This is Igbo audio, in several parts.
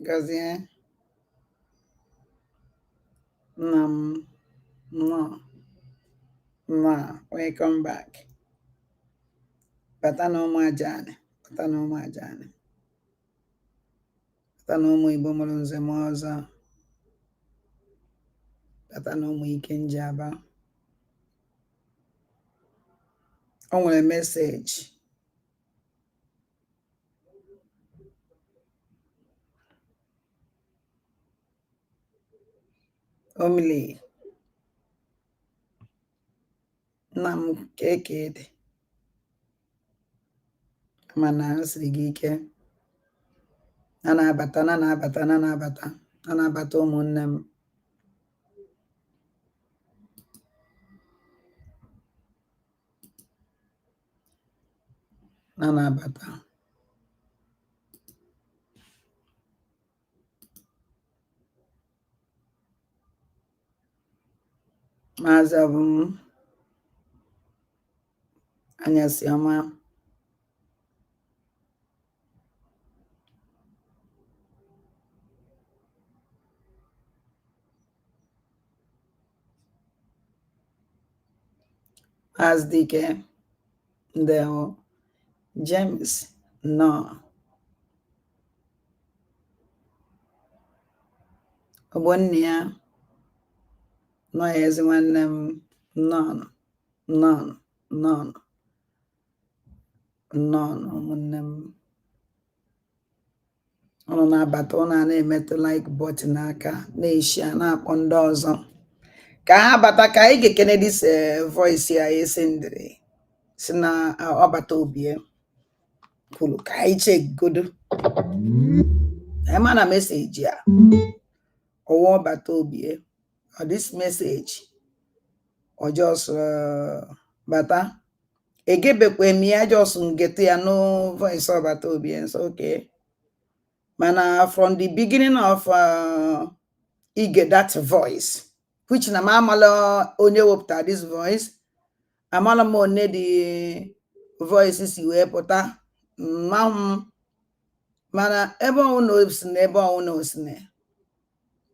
Gazie. No. Welcome back. Bata no majane. Bata no majane. Bata no mu Igbo mụrụ nze m ọzọ. Bata no mu ike njaba. O nwere meseji. Omili. Nna m keke dị. Mana siri gị ike. Na na-abata ụmụnne m. Na na-abata. Maazị Abum anyasị ọma. Maazị Dike ndewo. James nọ. Ogbonne ya nọ ya ezi nwanne m nọ ụmụnne m. Ụnụ na-abata ụnụ a na-emetụ like button n'aka na-eshi a na-akpọ ndị ọzọ ka ha bata ka anyị ga-ekene dis voice ya esi ndịrị si na ọbata obie kwuru ka anyị chegodo ema na meseji a ọwa ọbata obie or this message or just bata egebekwe m ya just ngetu ya no voice ọbata obie so okay. Mana from the beginning of get that voice, which na amala onye wepụta this voice, amala m one the voices you wepụta mana ebe ọnụ osine ebe ọnụ osine.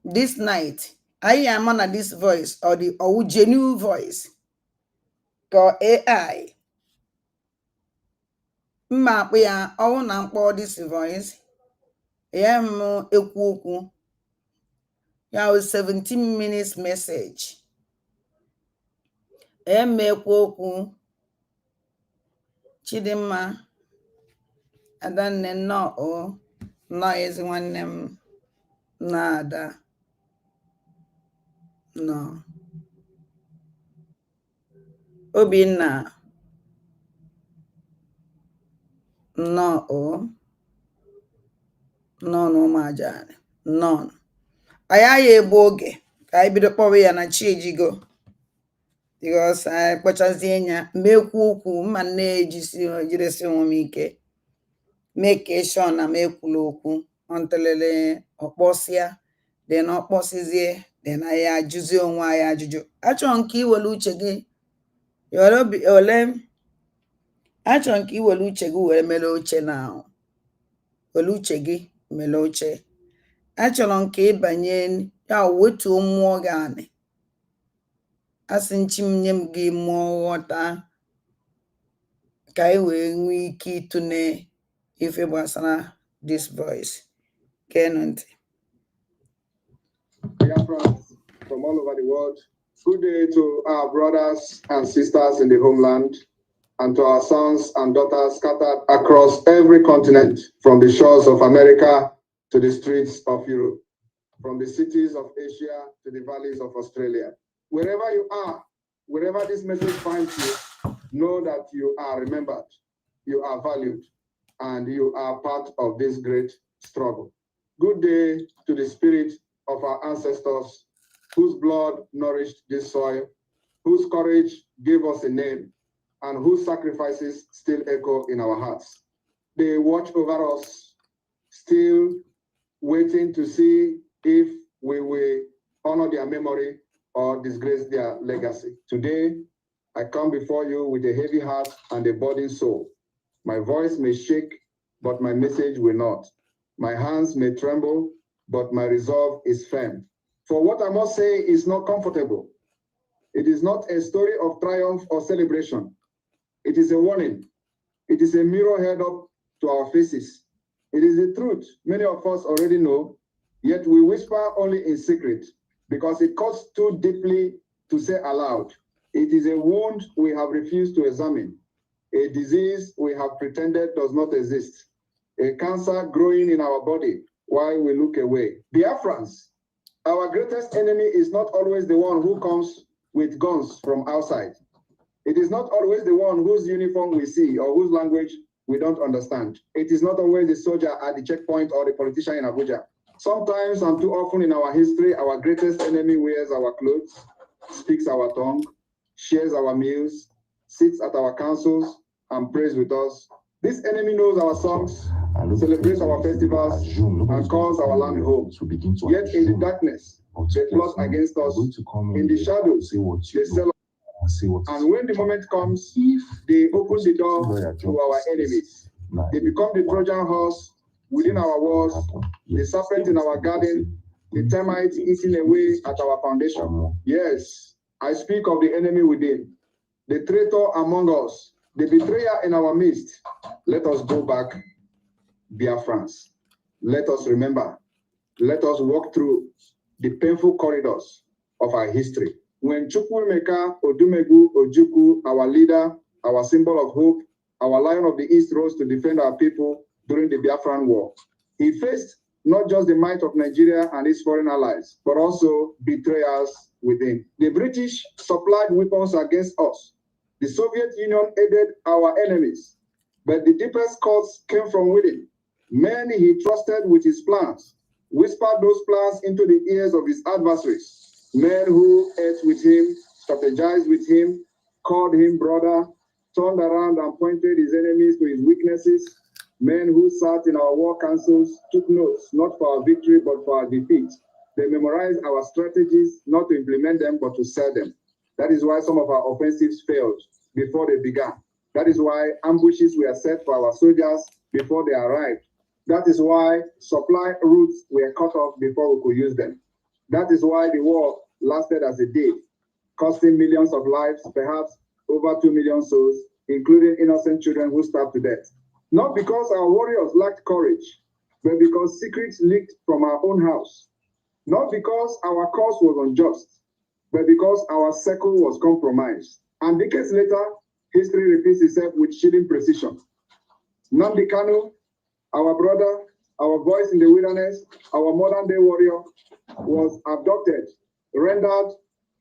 This night, I am on this voice or the genuine voice called AI. Mma akpụ ya ọwụ na mkpọ this voice. M ekwu okwu ya 17 minutes message. Ekwu okwu Chidimma Adanne nọ ezi nwanne m na-ada nọ Obinna nọ n'ụmụajani nọ. Anyị egbu oge ka anyị bido kpọwa ya na chi ejigo because anyị kpọchazie ya mekwu okwu mma na-ejidesi onwe m ike make sure na m ekwula okwu ọntelele ọkpọsịa then ọkpọsịzie then anyị ajụzie onwe anyị ajụjụ. Achọrọ nke iwere uche gị achọrọ nke iwere uche gị were mere oche na were uche gị mere oche. Achọrọ nke ịbanye ya wetuo mmụọ gị anị asị nchi m nye m gị mmụọ ghọta ka anyị wee nwee ike ịtụne ife gbasara this voice. Keenụ ntị. From all over the world, good day to our brothers and sisters in the homeland and to our sons and daughters scattered across every continent, from the shores of America to the streets of Europe, from the cities of Asia to the valleys of Australia. Wherever you are, wherever this message finds you, know that you are remembered, you are valued, and you are part of this great struggle. Good day to the spirit of our ancestors whose blood nourished this soil, whose courage gave us a name, and whose sacrifices still echo in our hearts. They watch over us, still waiting to see if we will honor their memory or disgrace their legacy. Today, I come before you with a heavy heart and a burdened soul. My voice may shake, but my message will not. My hands may tremble, but my resolve is firm. For what I must say is not comfortable. It is not a story of triumph or celebration. It is a warning. It is a mirror held up to our faces. It is the truth many of us already know, yet we whisper only in secret because it cuts too deeply to say aloud. It is a wound we have refused to examine, a disease we have pretended does not exist, a cancer growing in our body while we look away. Biafrans, our greatest enemy is not always the one who comes with guns from outside. It is not always the one whose uniform we see or whose language we don't understand. It is not always the soldier at the checkpoint or the politician in Abuja. Sometimes and too often in our history, our greatest enemy wears our clothes, speaks our tongue, shares our meals, sits at our councils, and prays with us. This enemy knows our songs, celebrates our festivals, and calls our land home. Yet in the darkness, they plot against us. In the shadows, they sell us. And when the moment comes, they open the door to our enemies. They become the Trojan horse within our walls, the serpent in our garden, the termites eating away at our foundation. Yes, I speak of the enemy within, the traitor among us, the betrayer in our midst. Let us go back, Biafrans. Let us remember. Let us walk through the painful corridors of our history. When Chukwu Odumegu Ojukwu, our leader, our symbol of hope, our Lion of the East rose to defend our people during the Biafran War, he faced not just the might of Nigeria and its foreign allies, but also betrayals within. The British supplied weapons against us. The Soviet Union aided our enemies, but the deepest cause came from within. Men he trusted with his plans, whispered those plans into the ears of his adversaries. Men who ate with him, strategized with him, called him brother, turned around and pointed his enemies to his weaknesses. Men who sat in our war councils, took notes, not for our victory, but for our defeat. They memorized our strategies, not to implement them, but to sell them. That is why some of our offensives failed before they began. That is why ambushes were set for our soldiers before they arrived. That is why supply routes were cut off before we could use them. That is why the war lasted as it did, costing millions of lives, perhaps over 2 million souls, including innocent children who starved to death. Not because our warriors lacked courage, but because secrets leaked from our own house. Not because our cause was unjust, but because our circle was compromised. And decades later, history repeats itself with chilling precision. Nnamdi Kanu, our brother, our voice in the wilderness, our modern-day warrior, was abducted, rendered,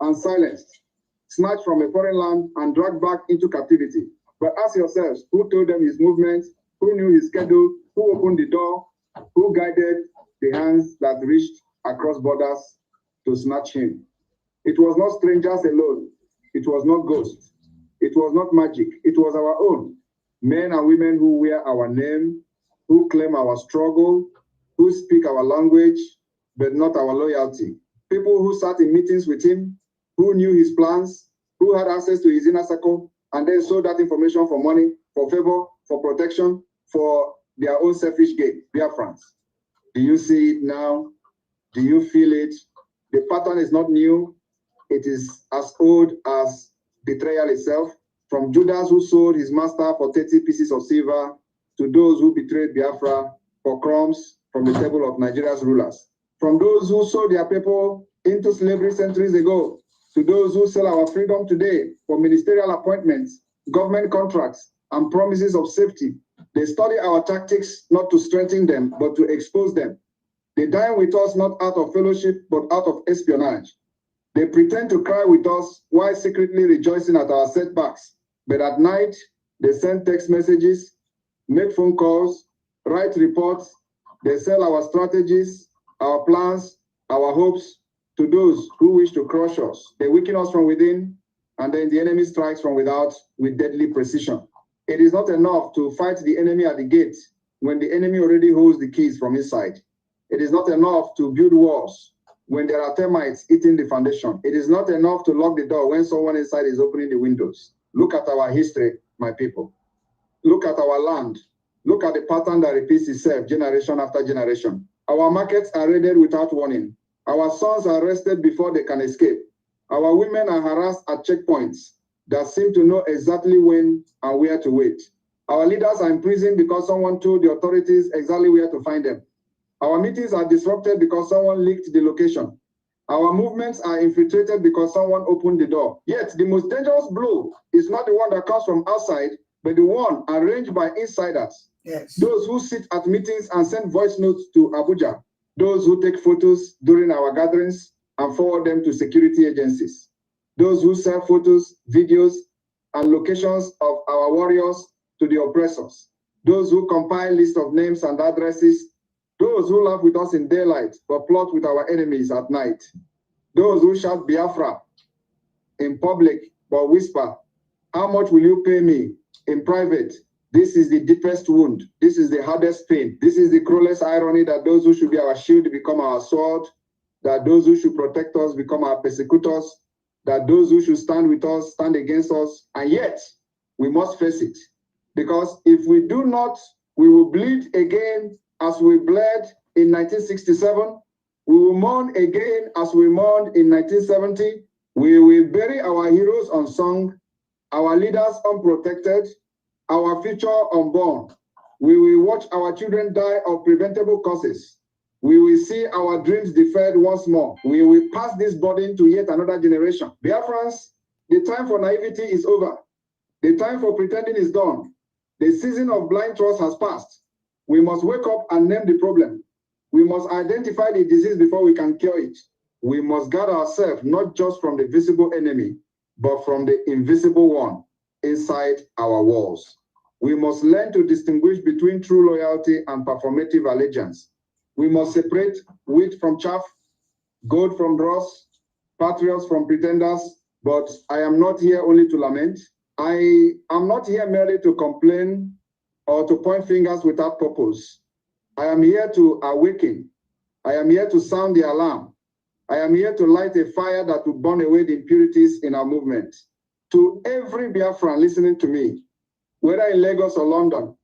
and silenced, snatched from a foreign land and dragged back into captivity. But ask yourselves, who told them his movements, who knew his schedule, who opened the door, who guided the hands that reached across borders to snatch him? It was not strangers alone. It was not ghosts. It was not magic. It was our own. Men and women who wear our name, who claim our struggle, who speak our language, but not our loyalty. People who sat in meetings with him, who knew his plans, who had access to his inner circle, and then sold that information for money, for favor, for protection, for their own selfish gain. Biafrans, do you see it now? Do you feel it? The pattern is not new. It is as old as betrayal itself. From Judas who sold his master for 30 pieces of silver to those who betrayed Biafra for crumbs from the table of Nigeria's rulers. From those who sold their people into slavery centuries ago to those who sell our freedom today for ministerial appointments, government contracts, and promises of safety. They study our tactics not to strengthen them, but to expose them. They dine with us not out of fellowship, but out of espionage. They pretend to cry with us while secretly rejoicing at our setbacks. But at night, they send text messages, make phone calls, write reports. They sell our strategies, our plans, our hopes to those who wish to crush us. They weaken us from within, and then the enemy strikes from without with deadly precision. It is not enough to fight the enemy at the gate when the enemy already holds the keys from inside. It is not enough to build walls when there are termites eating the foundation. It is not enough to lock the door when someone inside is opening the windows. Look at our history, my people. Look at our land. Look at the pattern that repeats itself generation after generation. Our markets are raided without warning. Our sons are arrested before they can escape. Our women are harassed at checkpoints that seem to know exactly when and where to wait. Our leaders are imprisoned because someone told the authorities exactly where to find them. Our meetings are disrupted because someone leaked the location. Our movements are infiltrated because someone opened the door. Yet, the most dangerous blow is not the one that comes from outside, but the one arranged by insiders. Yes. Those who sit at meetings and send voice notes to Abuja. Those who take photos during our gatherings and forward them to security agencies. Those who sell photos, videos, and locations of our warriors to the oppressors. Those who compile lists of names and addresses. Those who laugh with us in daylight but plot with our enemies at night. Those who shout Biafra in public but whisper, "How much will you pay me?" in private. This is the deepest wound. This is the hardest pain. This is the cruelest irony that those who should be our shield become our sword, that those who should protect us become our persecutors, that those who should stand with us stand against us, and yet we must face it. Because if we do not, we will bleed again as we bled in 1967. We will mourn again as we mourned in 1970. We will bury our heroes unsung, our leaders unprotected, our future unborn. We will watch our children die of preventable causes. We will see our dreams deferred once more. We will pass this burden to yet another generation. Biafrans, the time for naivety is over. The time for pretending is done. The season of blind trust has passed. We must wake up and name the problem. We must identify the disease before we can cure it. We must guard ourselves not just from the visible enemy, but from the invisible one inside our walls. We must learn to distinguish between true loyalty and performative allegiance. We must separate wheat from chaff, gold from dross, patriots from pretenders. But I am not here only to lament. I am not here merely to complain or to point fingers without purpose. I am here to awaken. I am here to sound the alarm. I am here to light a fire that will burn away the impurities in our movement. To every Biafran listening to me, whether in Lagos or London,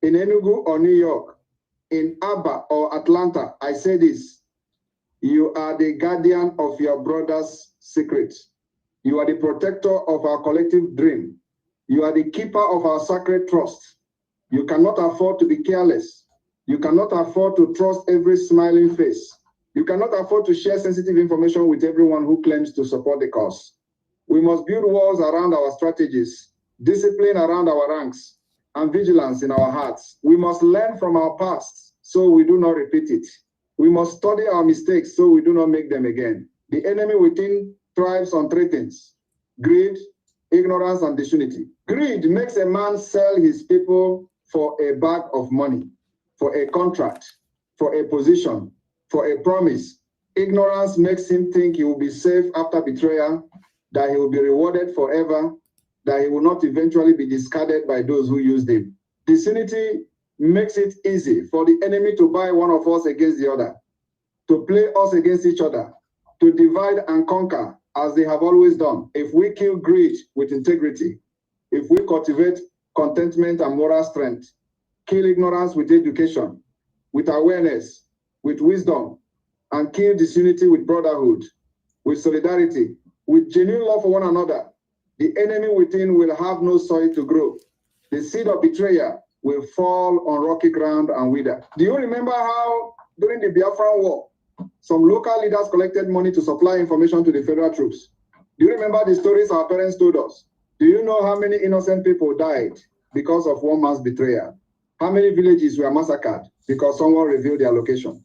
in Enugu or New York, in Aba or Atlanta, I say this: you are the guardian of your brother's secret. You are the protector of our collective dream. You are the keeper of our sacred trust. You cannot afford to be careless. You cannot afford to trust every smiling face. You cannot afford to share sensitive information with everyone who claims to support the cause. We must build walls around our strategies, discipline around our ranks, and vigilance in our hearts. We must learn from our past so we do not repeat it. We must study our mistakes so we do not make them again. The enemy within thrives on three things: greed, ignorance, and disunity. Greed makes a man sell his people for a bag of money, for a contract, for a position, for a promise. Ignorance makes him think he will be safe after betrayal, that he will be rewarded forever, that he will not eventually be discarded by those who used him. Disunity makes it easy for the enemy to buy one of us against the other, to play us against each other, to divide and conquer as they have always done. If we kill greed with integrity, if we cultivate contentment and moral strength, kill ignorance with education, with awareness, with wisdom, and kill disunity with brotherhood, with solidarity, with genuine love for one another, the enemy within will have no soil to grow. The seed of betrayal will fall on rocky ground and wither. Do you remember how during the Biafran War, some local leaders collected money to supply information to the federal troops? Do you remember the stories our parents told us? Do you know how many innocent people died because of one man's betrayal? How many villages were massacred because someone revealed their location?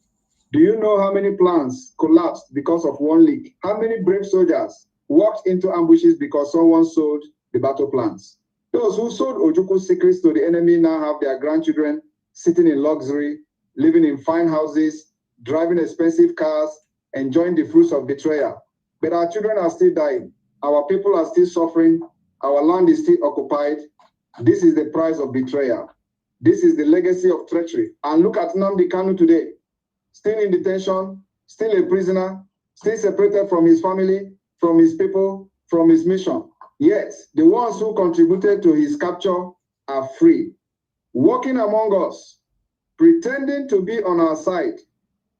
Do you know how many plans collapsed because of one leak? How many brave soldiers walked into ambushes because someone sold the battle plans? Those who sold Ojuku's secrets to the enemy now have their grandchildren sitting in luxury, living in fine houses, driving expensive cars, enjoying the fruits of betrayal. But our children are still dying. Our people are still suffering. Our land is still occupied. This is the price of betrayal. This is the legacy of treachery. And look at Nnamdi Kanu today, still in detention, still a prisoner, still separated from his family, from his people, from his mission. Yet, the ones who contributed to his capture are free. walking among us, pretending to be on our side,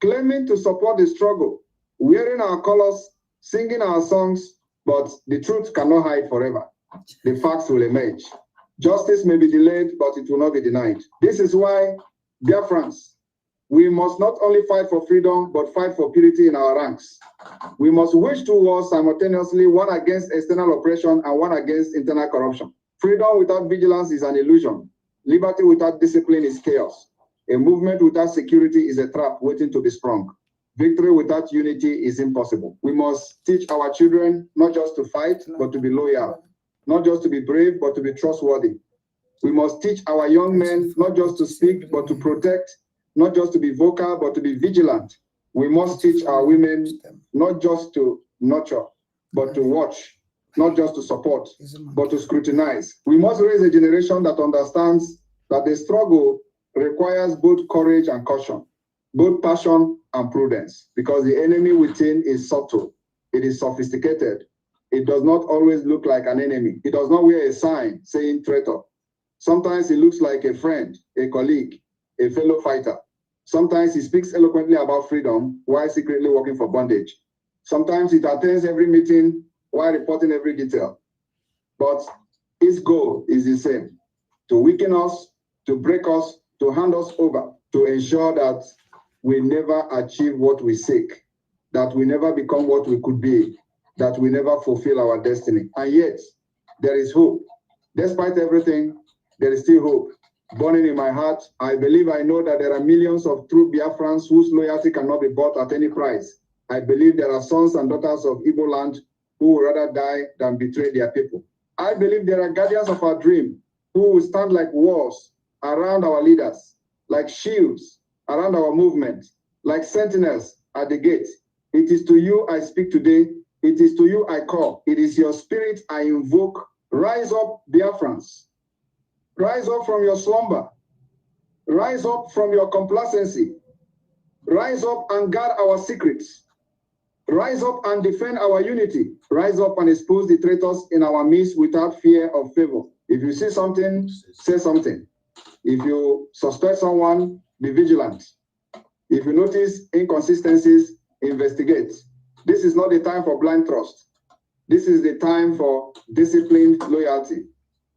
claiming to support the struggle, wearing our colors, singing our songs, but the truth cannot hide forever. The facts will emerge. Justice may be delayed, but it will not be denied. This is why, dear friends, we must not only fight for freedom, but fight for purity in our ranks. We must wage two wars simultaneously, one against external oppression and one against internal corruption. Freedom without vigilance is an illusion. Liberty without discipline is chaos. A movement without security is a trap waiting to be sprung. Victory without unity is impossible. We must teach our children not just to fight, but to be loyal. Not just to be brave, but to be trustworthy. We must teach our young men not just to speak, but to protect, not just to be vocal, but to be vigilant. We must teach our women not just to nurture, but to watch, not just to support, but to scrutinize. We must raise a generation that understands that the struggle requires both courage and caution, both passion and prudence, because the enemy within is subtle, it is sophisticated. It does not always look like an enemy. It does not wear a sign saying traitor. Sometimes it looks like a friend, a colleague, a fellow fighter. Sometimes he speaks eloquently about freedom while secretly working for bondage. Sometimes it attends every meeting while reporting every detail. But his goal is the same: to weaken us, to break us, to hand us over, to ensure that we never achieve what we seek, that we never become what we could be, that we never fulfill our destiny. And yet, there is hope. Despite everything, there is still hope. Burning in my heart, I believe I know that there are millions of true Biafrans whose loyalty cannot be bought at any price. I believe there are sons and daughters of Igbo land who would rather die than betray their people. I believe there are guardians of our dream who will stand like walls around our leaders, like shields around our movement, like sentinels at the gate. It is to you I speak today. It is to you I call. It is your spirit I invoke. Rise up, Biafrans. Rise up from your slumber. Rise up from your complacency. Rise up and guard our secrets. Rise up and defend our unity. Rise up and expose the traitors in our midst without fear of favor. If you see something, say something. If you suspect someone, be vigilant. If you notice inconsistencies, investigate. This is not the time for blind trust. This is the time for disciplined loyalty.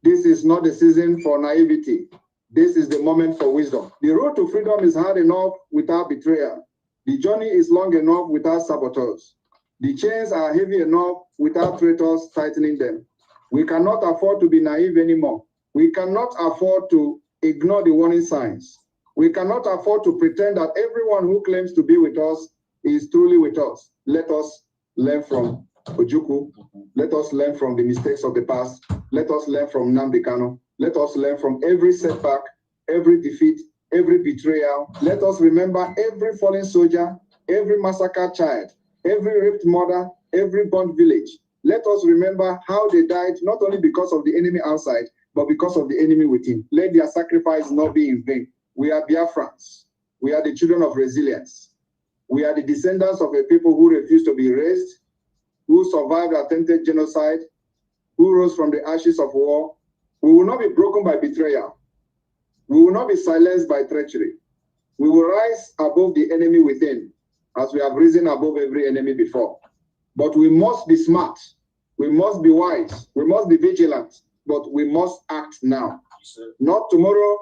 This is not the season for naivety. This is the moment for wisdom. The road to freedom is hard enough without betrayal. The journey is long enough without saboteurs. The chains are heavy enough without traitors tightening them. We cannot afford to be naive anymore. We cannot afford to ignore the warning signs. We cannot afford to pretend that everyone who claims to be with us is truly with us. Let us learn from Ojukwu. Let us learn from the mistakes of the past. Let us learn from Nnamdi Kanu. Let us learn from every setback, every defeat, every betrayal. Let us remember every fallen soldier, every massacred child, every raped mother, every burnt village. Let us remember how they died, not only because of the enemy outside, but because of the enemy within. Let their sacrifice not be in vain. We are Biafrans. We are the children of resilience. We are the descendants of a people who refused to be raised, who survived attempted genocide, who rose from the ashes of war. We will not be broken by betrayal. We will not be silenced by treachery. We will rise above the enemy within, as we have risen above every enemy before. But we must be smart. We must be wise. We must be vigilant. But we must act now. Not tomorrow,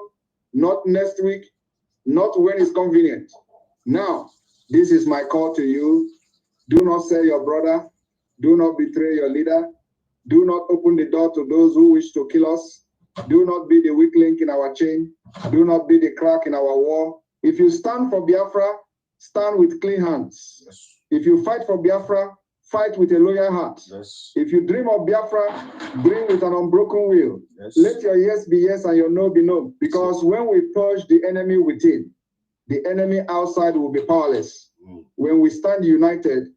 not next week, not when it's convenient. Now, this is my call to you. Do not sell your brother. Do not betray your leader. Do not open the door to those who wish to kill us. Do not be the weak link in our chain. Do not be the crack in our wall. If you stand for Biafra, stand with clean hands. Yes. If you fight for Biafra, fight with a loyal heart. Yes. If you dream of Biafra, dream with an unbroken will. Yes. Let your yes be yes and your no be no. Because when we purge the enemy within, the enemy outside will be powerless. When we stand united,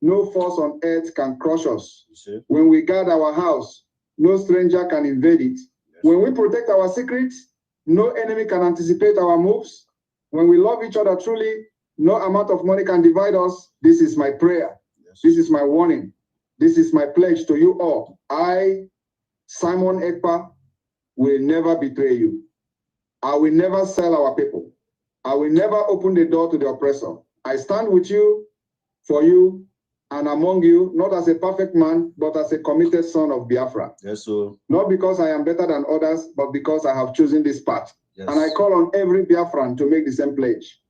no force on earth can crush us. When we guard our house, no stranger can invade it. Yes. When we protect our secrets, no enemy can anticipate our moves. When we love each other truly, no amount of money can divide us. This is my prayer. Yes. This is my warning. This is my pledge to you all. I, Simon Ekpa, will never betray you. I will never sell our people. I will never open the door to the oppressor. I stand with you, for you, and among you, not as a perfect man, but as a committed son of Biafra. Yes, sir. Not because I am better than others, but because I have chosen this path. Yes. And I call on every Biafran to make the same pledge.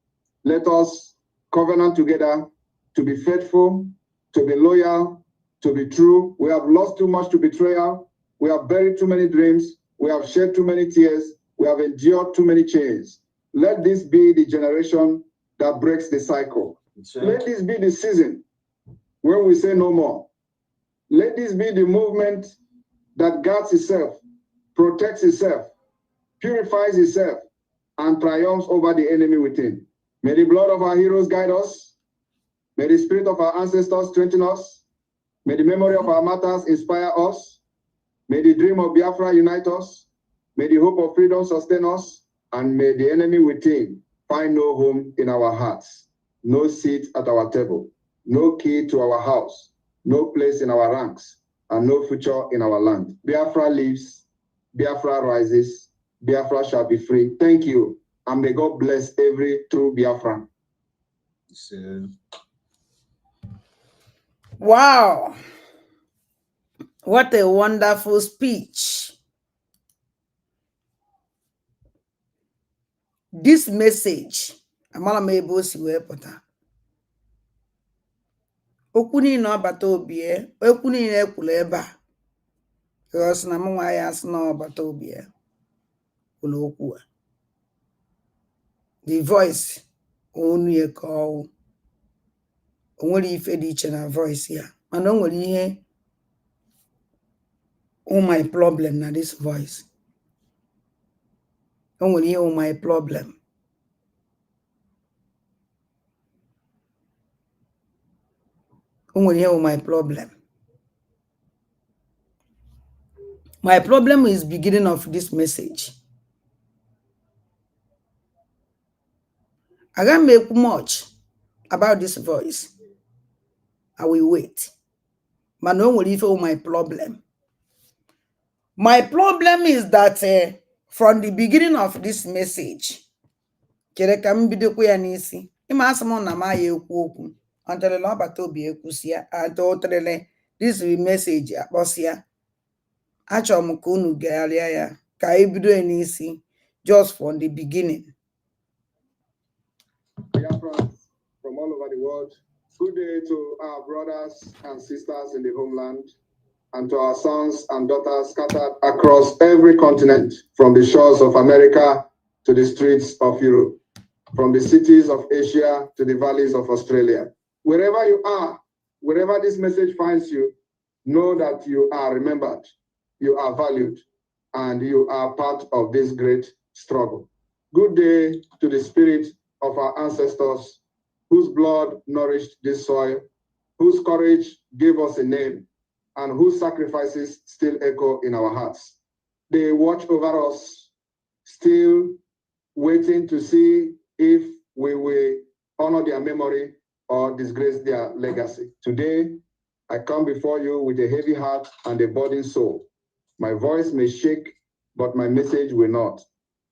Let us covenant together to be faithful, to be loyal, to be true. We have lost too much to betrayal. We have buried too many dreams. We have shed too many tears. We have endured too many chains. Let this be the generation that breaks the cycle. Let this be the season when we say no more. Let this be the movement that guards itself, protects itself, purifies itself, and triumphs over the enemy within. May the blood of our heroes guide us. May the spirit of our ancestors strengthen us. May the memory of our martyrs inspire us. May the dream of Biafra unite us. May the hope of freedom sustain us. And may the enemy within find no home in our hearts, no seat at our table, no key to our house, no place in our ranks, and no future in our land. Biafra lives, Biafra rises, Biafra shall be free. Thank you, and may God bless every true Biafran. Wow. What a wonderful speech. This message, amala m ebe o si wee pụta. Okwu niile ọbata obi ya, okwu niile ekwuru ebe a. Because na m nwa ya asị na ọbata obi ya kwuru okwu a. The voice onu ya ka ọwụ. O nwere ife dị iche na voice ya. Mana o nwere ihe my problem na this voice. O nwere ihe my problem. O nwere ihe my problem. My problem is beginning of this message. I can't make much about this voice. I will wait. But no one will my problem. My problem is that from the beginning of this message, kere ka m bido kwa ya n'isi. Ima asị m na ma ya ekwu okwu. Until the ọbata obi ekwusia, until this message akpọsịa. Achọrọ m ka unu gagharịa ya ka anyị bido ya n'isi, just from the beginning. From all over the world, good day to our brothers and sisters in the homeland, and to our sons and daughters scattered across every continent, from the shores of America to the streets of Europe, from the cities of Asia to the valleys of Australia. Wherever you are, wherever this message finds you, know that you are remembered, you are valued, and you are part of this great struggle. Good day to the spirit of our ancestors whose blood nourished this soil, whose courage gave us a name, and whose sacrifices still echo in our hearts. They watch over us, still waiting to see if we will honor their memory or disgrace their legacy. Today, I come before you with a heavy heart and a burdened soul. My voice may shake, but my message will not.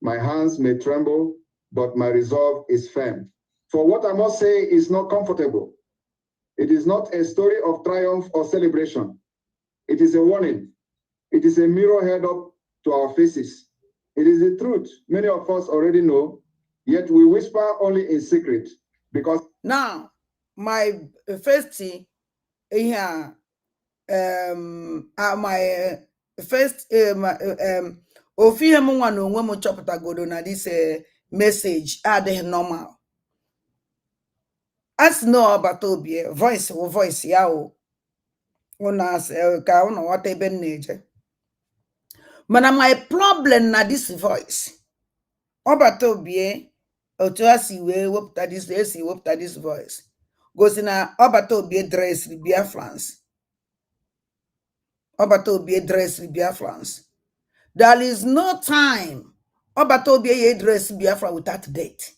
My hands may tremble, but my resolve is firm. For what I must say is not comfortable. It is not a story of triumph or celebration. It is a warning. It is a mirror held up to our faces. It is the truth many of us already know, yet we whisper only in secret because... Now, my first thing here, my first ofihe m nwa na onwe m chọpụtagodo na this message adịghị normal. As no ọbata obi voice ya o una ka una ghọta ebe m na-eje. Mana my problem na this voice ọbata obi otu a si wee wepụta this voice gosi na ọbata obi dress Biafrans. Ọbata obi dress Biafrans. There is no time ọbata obi dress Biafra without date.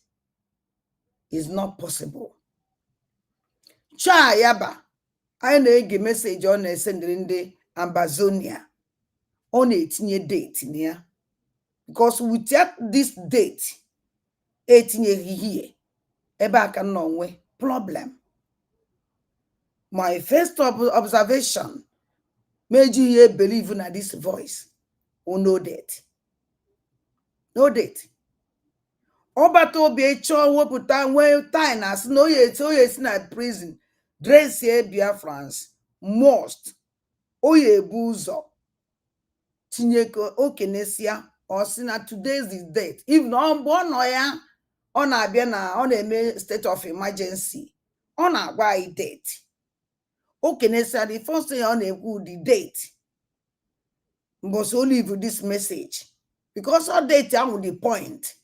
It's not possible. Cha yaba, anyị na-ege message ọ na-esendịrị ndị Ambazonia. Ọ na-etinye date na ya. because without this date etinyeghị here ebe a ka m nọ nwe problem. My first observation made you believe in this voice. Oh, no date. No date. Ọbata obi chọọ wepụta nwee time as na oye si na prison dress here Biafrans must oye ebu ụzọ tinyeko okenesia or si na today's is date. If na mgbe ọ nọ ya ọ na-abịa na ọ na-eme state of emergency ọ na-agwa anyị date. Okenesia the first thing ọ na-ekwu the date must leave this message because all data with the point,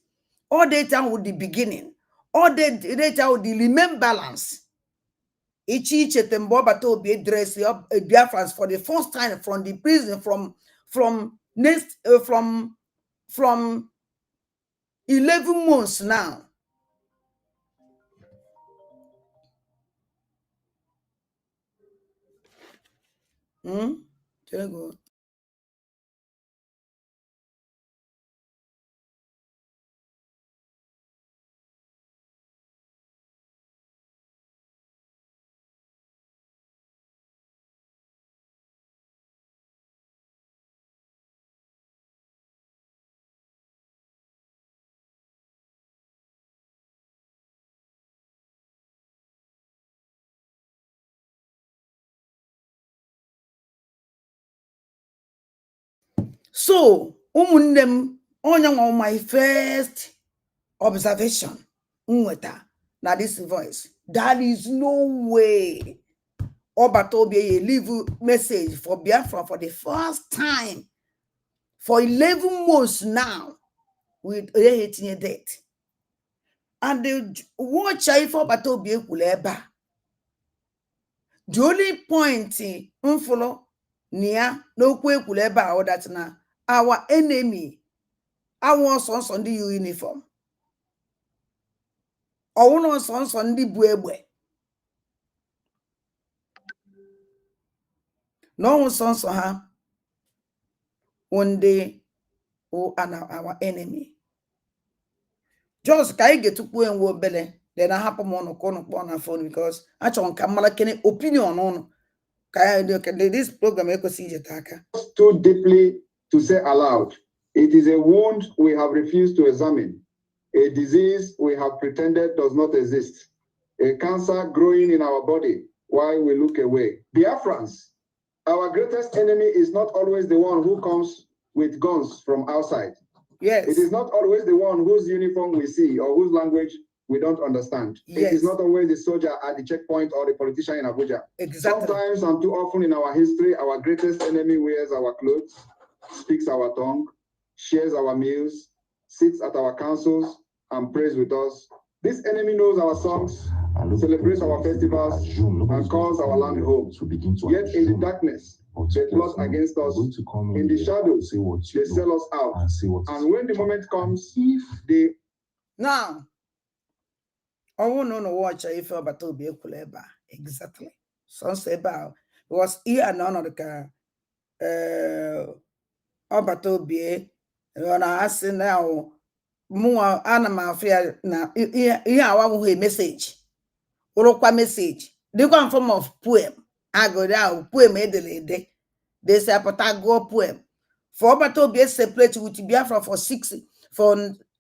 all data with the beginning, all data with the remain balance. Ichi mgbe ọbata obi dress up Biafrans for the first time from the prison from 11 months now. So, ụmụnne m, onye nwe my first observation nweta na this voice. There is no way ọbata obi leave message for Biafra for the first time for 11 months now with a date. And the watch if ọbata obi ekwule ebe a. The only point mfolo nia n'okwu ekwule ebe a that na our enemy our sons on the uniform ọwụna sons on the bu egbe no sons ha one day who are our enemy. Just ka get to go and wo bele then I happen on kono phone because I chọn ka mala kene opinion on this program too deeply to say aloud. It is a wound we have refused to examine, a disease we have pretended does not exist, a cancer growing in our body while we look away. Biafrans, our greatest enemy is not always the one who comes with guns from outside. Yes. It is not always the one whose uniform we see or whose language we don't understand. Yes. It is not always the soldier at the checkpoint or the politician in Abuja. Exactly. Sometimes and too often in our history, our greatest enemy wears our clothes, speaks our tongue, shares our meals, sits at our councils, and prays with us. This enemy knows our songs, celebrates our festivals, and calls our land home. Yet in the darkness, they plot against us. In the shadows, they sell us out. And when the moment comes, they... Now, I won't know watch if about to be exactly. So say about was here and none of the car. Obato be when I ask now more animal fear now here our message. Urokwa message. They go in form of poem. I go down poem edele. They say go poem. For Obato be separate with Biafra for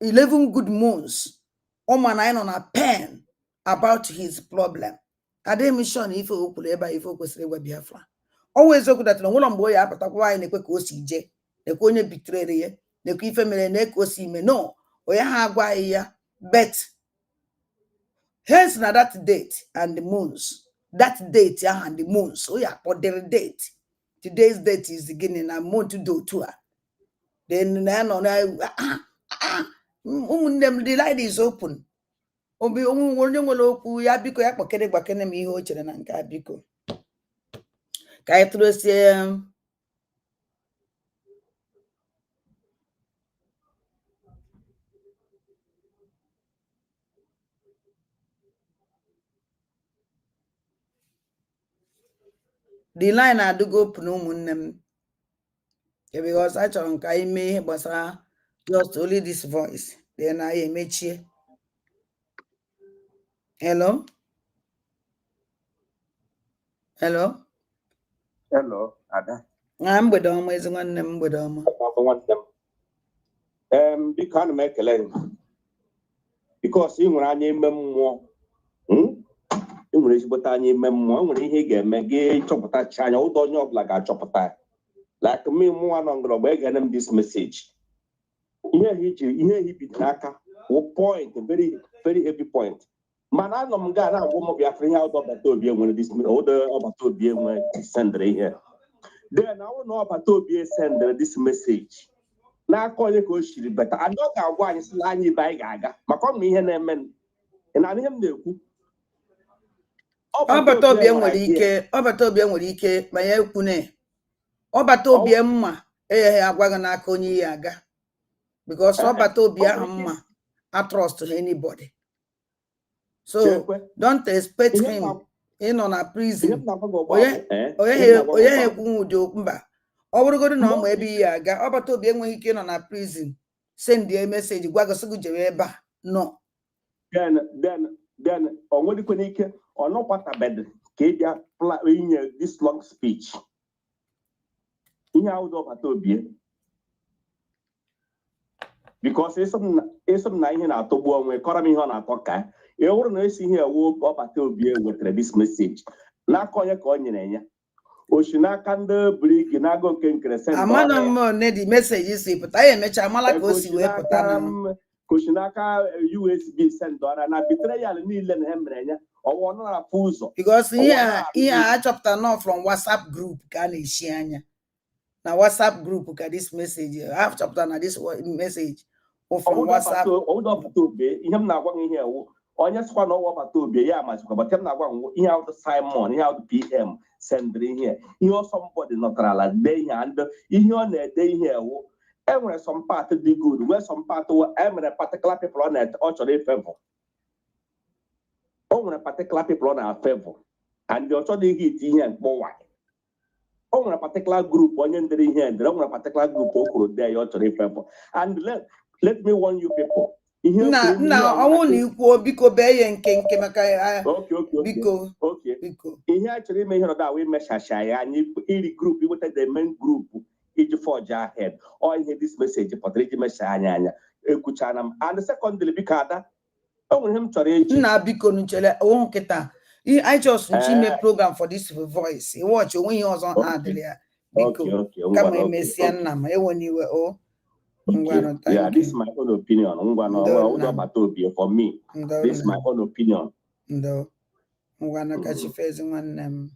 11 good months. Oman on a pen about his problem. Mission if Biafra. Always look that no one boy up at why ne CJ, the Konya betray the Kifemele neko si me no, or ya bet. Hence na that date and the moons. That date and the moons. Oh yeah, for the date. Today's date is beginning a month to do to her. Then the light is open. Obi onye nwere okwu ya biko ya kpọkere gbakene m ihe o chere na nke a biko ka anyị tụrụsie the line adịgo open ụmụnne m because achọrọ m ka anyị mee ihe gbasara Just only this voice. Then I meet you. Hello? Hello? Hello, Ada. I'm with them. Is one them with them. Biko ana m ekele gị because ị nwere anya ime mmụọ ị nwere ezigbote anya ime mmụọ e nwere ihe ị ga-eme gị chọpụtacha anya ụdọ onye ọbụla ga-achọpụta ya like me mụnwa nọ ngọrọ mgbe egene m this message ihe ehibido n'aka point very very heavy point mana anọ m gaa na-agwa ụmụ Biafra ihe ụdọ ọbata obi enwere ụdọ ọbata obi enwe sendere ihe then na ọ na ọbata obi sendere this message n'aka onye ka o shiri beta and ọ ga-agwa anyị sị na anyị ibe anyị ga-aga maka ọmụ ihe na-eme na ihe m na-ekwu ọbata obi nwere ike ma ya ekwu na ọbata obi mma egheghị agwaghị n'aka onye ya aga because ọbata obi ahụ mma I trust anybody so don't expect him ịnọ na prison onye ha ekwu ụdị okwu mba ọ bụrụgodị na ọma ebe ihe aga ọbata obi enweghị ike ịnọ na prison send a message gwa gị sị gị jebe ebe a no then ọ nwedịkwana ike ọ nọkwatabedị ka ị bịa inye this long speech ihe awụdọ ọbata obi because eso m na ihe na-atọgbu onwe kọrọ m ihe ọ na-atọ ka ị hụrụ na esi ihe ewu ọbata obi wetara this message n'aka onye ka ọ nyere ya oshi n'aka ndị brigi na-aga oke nkere amana m ne di message si pụta ya emecha amala ka o si wee pụta na koshi n'aka USB sendọra na betrayal niile na ha mere ya ọwụ ọ na-afụ ụzọ because ihe a chọpụtara nọ from WhatsApp group ka a na-eshi anya na WhatsApp group ka this message have chọpụtara na this message from WhatsApp ọbata obi ihe m na-agwa gị ihe ewu onye sikwa na ọbata obi ya amachikwa but m na-agwa gị ihe awụdụ Simon ihe awụdụ PM sendịrị ihe ọsọ mbọdị nọtara ala dee ihe ndị ihe ọ na-ede ihe ewu enwere some part dị good wee some part emere particular people ọ chọrọ ifevọ o nwere particular people ọ na-afevọ and ọ chọrọ ihe iti ihe mkpọwa o nwere particular group onye ndere ihe ndere o nwere particular group o kwuru dee ya ọ chọrọ ifevọ and let me warn you people nna ọnwụ na ikwuo biko bee ya nke maka biko ihe a chọrọ ime ihe nọdụ awụ imechacha ya anyị iri group iweta the main group iji forge ahead ọ ihe this message pụtara iji mecha anya ekwuchana m and secondly biko Ada o nwere ihe m chọrọ eji nna biko nchere onwe nkịta I just ime program for this voice watch onwe ihe ọzọ ha adịrị ya biko kama emesịa nna m ewe n'iwe o yeah, this is my own opinion. For me, this is my own opinion. No. Ngwana kachi fezi nwanne m.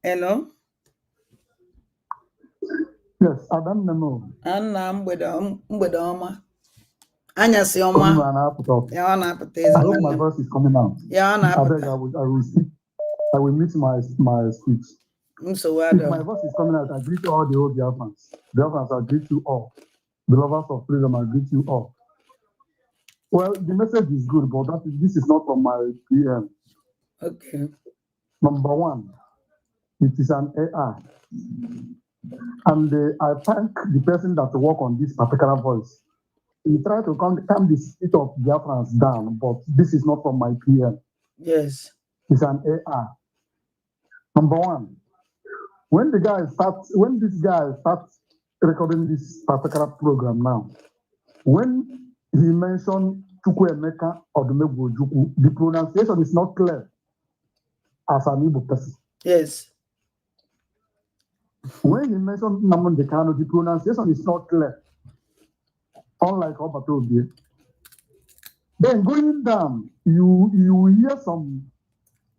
Hello? Yes, Adam Nemo. Anna mgbede ọma. Anyasị ọma. Ya ọ na-apụta ezi. I hope my voice is coming out. Ya ọ na-apụta. I will meet my speech. Nsogbu If my voice is coming out, I greet all the old Biafrans. Biafrans, I greet you all. The lovers of freedom, I greet you all. Well, the message is good, but this is not from my PM. Okay. Number one, it is an AI. And I thank the person that work on this particular voice. He tried to calm the spirit of Biafrans down, but this is not from my PM. Yes. It's an AI. Number one, when this guy starts recording this particular program now, when he mentioned Chukwu or the pronunciation is not clear as an Igbo person. Yes. When he mentioned Naman Dekano, the pronunciation is not clear. Unlike Obatobi. Then going down, you hear some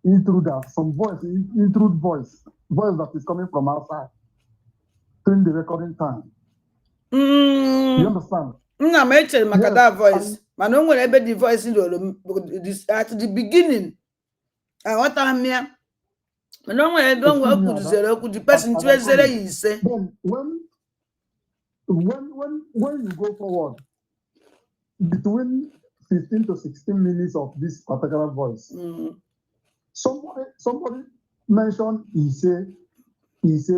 intruder, some voice that is coming from outside during the recording time. You understand? I mentioned Makada voice. But no one ever the voice at the beginning. I want to hear. No one ever could zero could the person to zero you say. Then when you go forward between 15 to 16 minutes of this particular voice. Somebody mentioned he say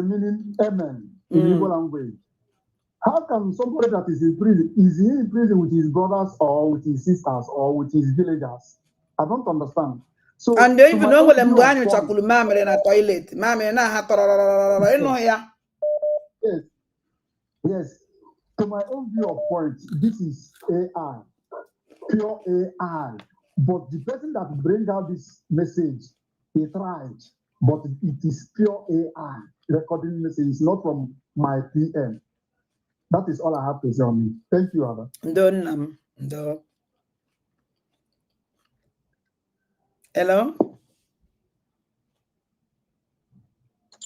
meaning amen in Igbo language. How can somebody that is in prison, is he in prison with his brothers or with his sisters or with his villagers? I don't understand. So, and even know when I'm going to chakulu mamre in a toilet, mamre na ha yes. To my own view of point, this is AI, pure AI. But the person that bring out this message, he tried, but it is pure AI recording message. It's not from my PM. That is all I have to say on it. Thank you, Ada. Hello?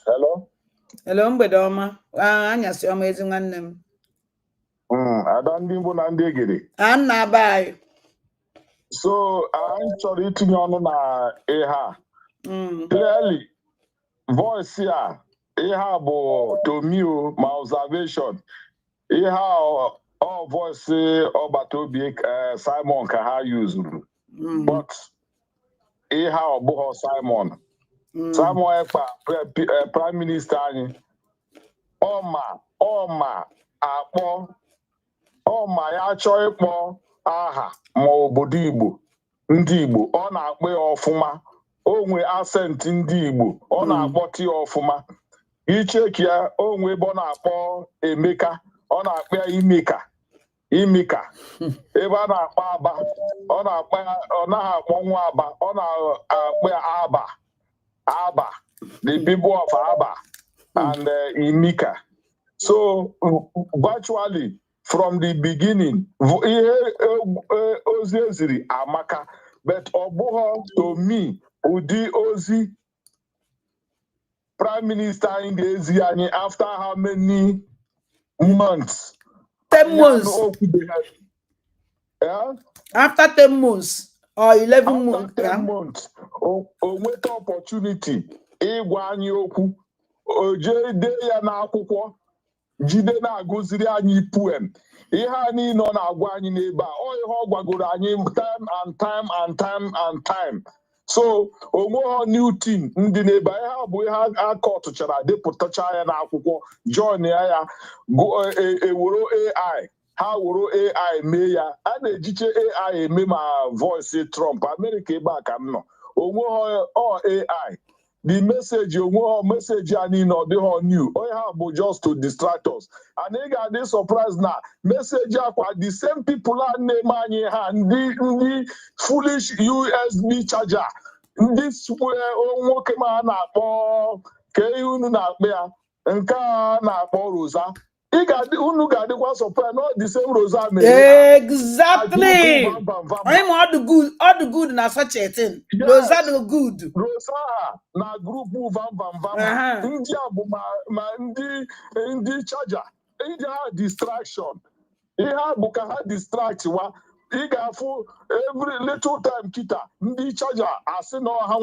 Hello? Hello, Mbedoma. Anyasi ọma ezi nwanne m. Ada ndị Igbo na ndị Egede. Anna bye. So, anyị chọrọ itinye ọnụ na ihe a. Clearly, voice ya, ihe a bụ to me, my observation. Ihe a all voice Obatobi Simon ka ha use. But ihe a ọ bụghị Simon. Simon Ekpa, Prime Minister anyị. Ọma akpọ ọma ya chọọ ịkpọ aha ma obodo Igbo ndị Igbo ọ na-akpọ ya ọfụma onwe accent ndị Igbo ọ na-akpọta ya ọfụma icheki ya onwe ebe ọ na-akpọ Emeka ọ na-akpọ ya Imika ebe a na-akpọ Aba ọ na-akpọ ya ọ naghị akpọ nwa Aba ọ na-akpọ ya Aba the people of Aba and Imika. So virtually from the beginning, Ozi eziri amaka, but Obuho to me, Udi Ozi, Prime Minister in the Eziani after how many months? 10 months. Yeah? After 10 months or 11 After months. 10 months, onweta opportunity ịgwa anyị okwu, oje de ya n'akwụkwọ. Jide na-agụziri anyị poem. Ihe a niile ọ na-agwa anyị n'ebe a, ọ ihe ọ gwagoro anyị time. So, onweghị new team ndị n'ebe a, ihe a bụ ihe aka ọtụchara depụtacha ya n'akwụkwọ, join ya eworo AI, ha woro AI mee ya, a na-ejiche AI eme ma voice Trump, America ebe a ka m nọ, onweghị AI. The message message anyị nọ dịghị new. Onye ha bụ just to distract us. And ị ga-adị surprised na message akwa the same people a na-eme anyị ha ndị foolish USB charger ndị nwoke ma a na-akpọ ka ihe unu na-akpọ ya nke a na-akpọ Rosa. Unu ga-adịkwa surprised not the same Rosa mere. Exactly. I'm all the good na such a thing. Yes. Rosa the good. Rosa na group vam. Ndị a bụ ma ndị charger. Ndị ha distraction. Ihe a bụ ka ha distract wa. Ị ga-afụ every little time kita ndị charger asị na ọha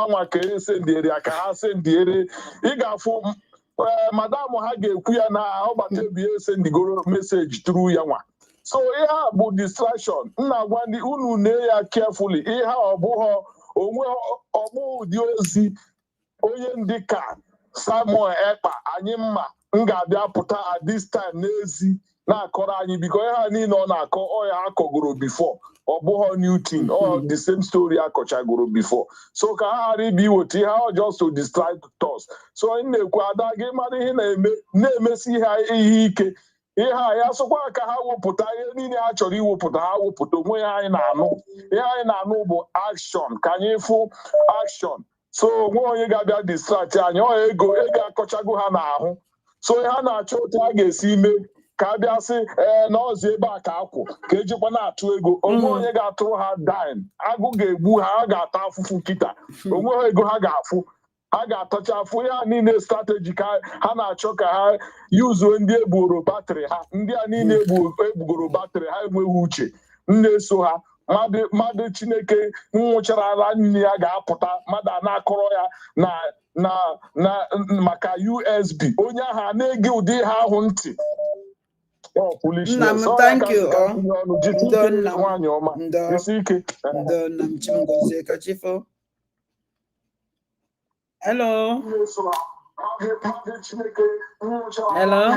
nwa ka esendiere ya ka ha sendiere. Ị ga-afụ madam ha ga-ekwu ya na ọgbata ebi esendigoro message through ya nwa. So ihe a bụ distraction. Nna gwa ndị unu nee ya carefully. Ihe a ọbụghị onwe ọbụ ụdị ozi onye ndị ka Simon Ekpa anyị mma m ga-abịa pụta at this time n'ezi na-akọrọ anyị biko ihe ha niile ọ na-akọ ọya akọgoro before ọ bụghị new thing or the same story akọchagoro before. So ka ha ghara ibi iweta ihe ahụ just to distract us. So anyị na-ekwu ada gị mara ihe na-emesi ha ihe ike. Ihe a ya sụkwa ka ha wepụta ihe niile ha chọrọ iwepụta ha wepụta onwe ya anyị na-anụ. Ihe anyị na-anụ bụ action ka anyị fụ action. So onwe onye ga-abịa distract anyị ọ ego akọchago ha n'ahụ. So ha na-achọ otu ha ga-esi ime ka abịa sị na ọzọ ebe a ka akwụ ka ejikwa na-atụ ego onwe onye ga-atụrụ ha dime agụ ga-egbu ha ha ga-ata afụfụ kịta onwe ego ha ga-afụ ha ga-atacha afụ ya niile strategy ka ha na-achọ ka ha yuzuo ndị egbugoro batrị ha ndị a niile egbugoro batrị ha enweghị uche na-eso ha mmadụ Chineke nwụchara ala nne ya ga-apụta mmadụ a na-akọrọ ya na maka USB onye ahụ na-ege ụdị ha ahụ ntị Oh, foolishness. Nnam, thank you. Ndo Nnam Chimgozie Kachifo. Hello. Hello.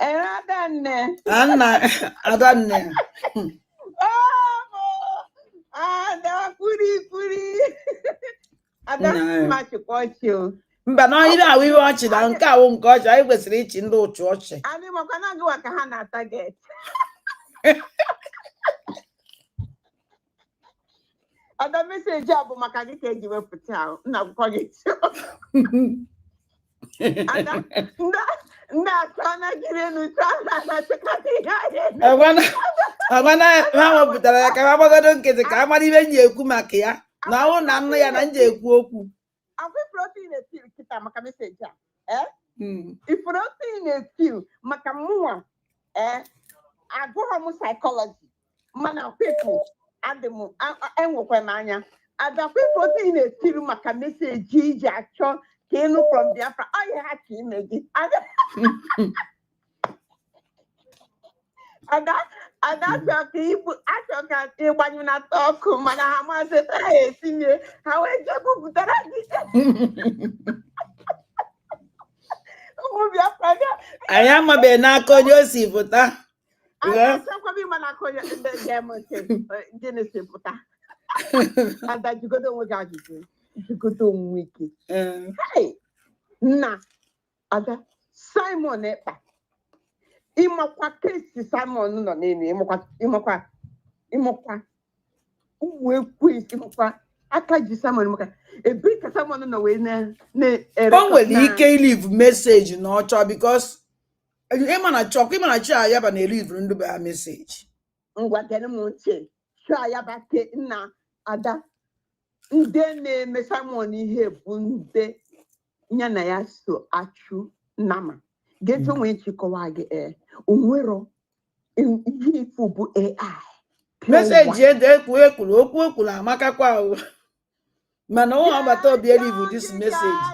Adanne. Ada puri. Ada machikochi. Mba na ire awu iwe ọchị na nke awụ nke ọchị anyị kwesịrị ichi ndị otu ọchị. Ani makana gwa ka ha na target. Ada message abụ maka gị ka eji wepụta ahụ na akwụkwọ gị. Ada nda atana gire nu na chekati ya. Agwana ha wepụtara ya ka ha gbagodo nkịtị ka ha mara ibe nji ekwu maka ya na awụ na nnu ya na nji ekwu okwu. Akwai protein na kita maka message a. If protein na maka mụnwa agụghọ m psychology mana people adịm enwekwa m anya adakwa protein na maka message iji achọ ka ịnụ from Biafra ọ ya ha ka ime gị ada achọ ka ịgbanyụ na ọkụ mana ha maazị ha etinye ha wee jebupụtara gị ụmụ Biafra anyị amabeghị n'aka onye o si pụta gịnị si pụta ada jigodo onwe gị ajụjụ jigodo onwe ike nna ada Simon Ekpa ịmakwa kesi Simon nọ n'elu ịmakwa ụmụ ekwesị ịmakwa aka ji Simon maka ebe ka Simon nọ wee na-ere o nwere ike ilive meseji na ọchọ bikos ịmana chi ayaba na-elive ndị be ha meseji ngwa gere m ntị chi ayaba ke nna ada ndị na-eme Simon ihe bụ ndị ya na ya so achụ nama geto nwee chịkọwa gị onwero ihe ifu bụ AI meseji ede ekwuru okwu ekwuru amakakwa ahụ mana ụmụ agbata obi elive this meseji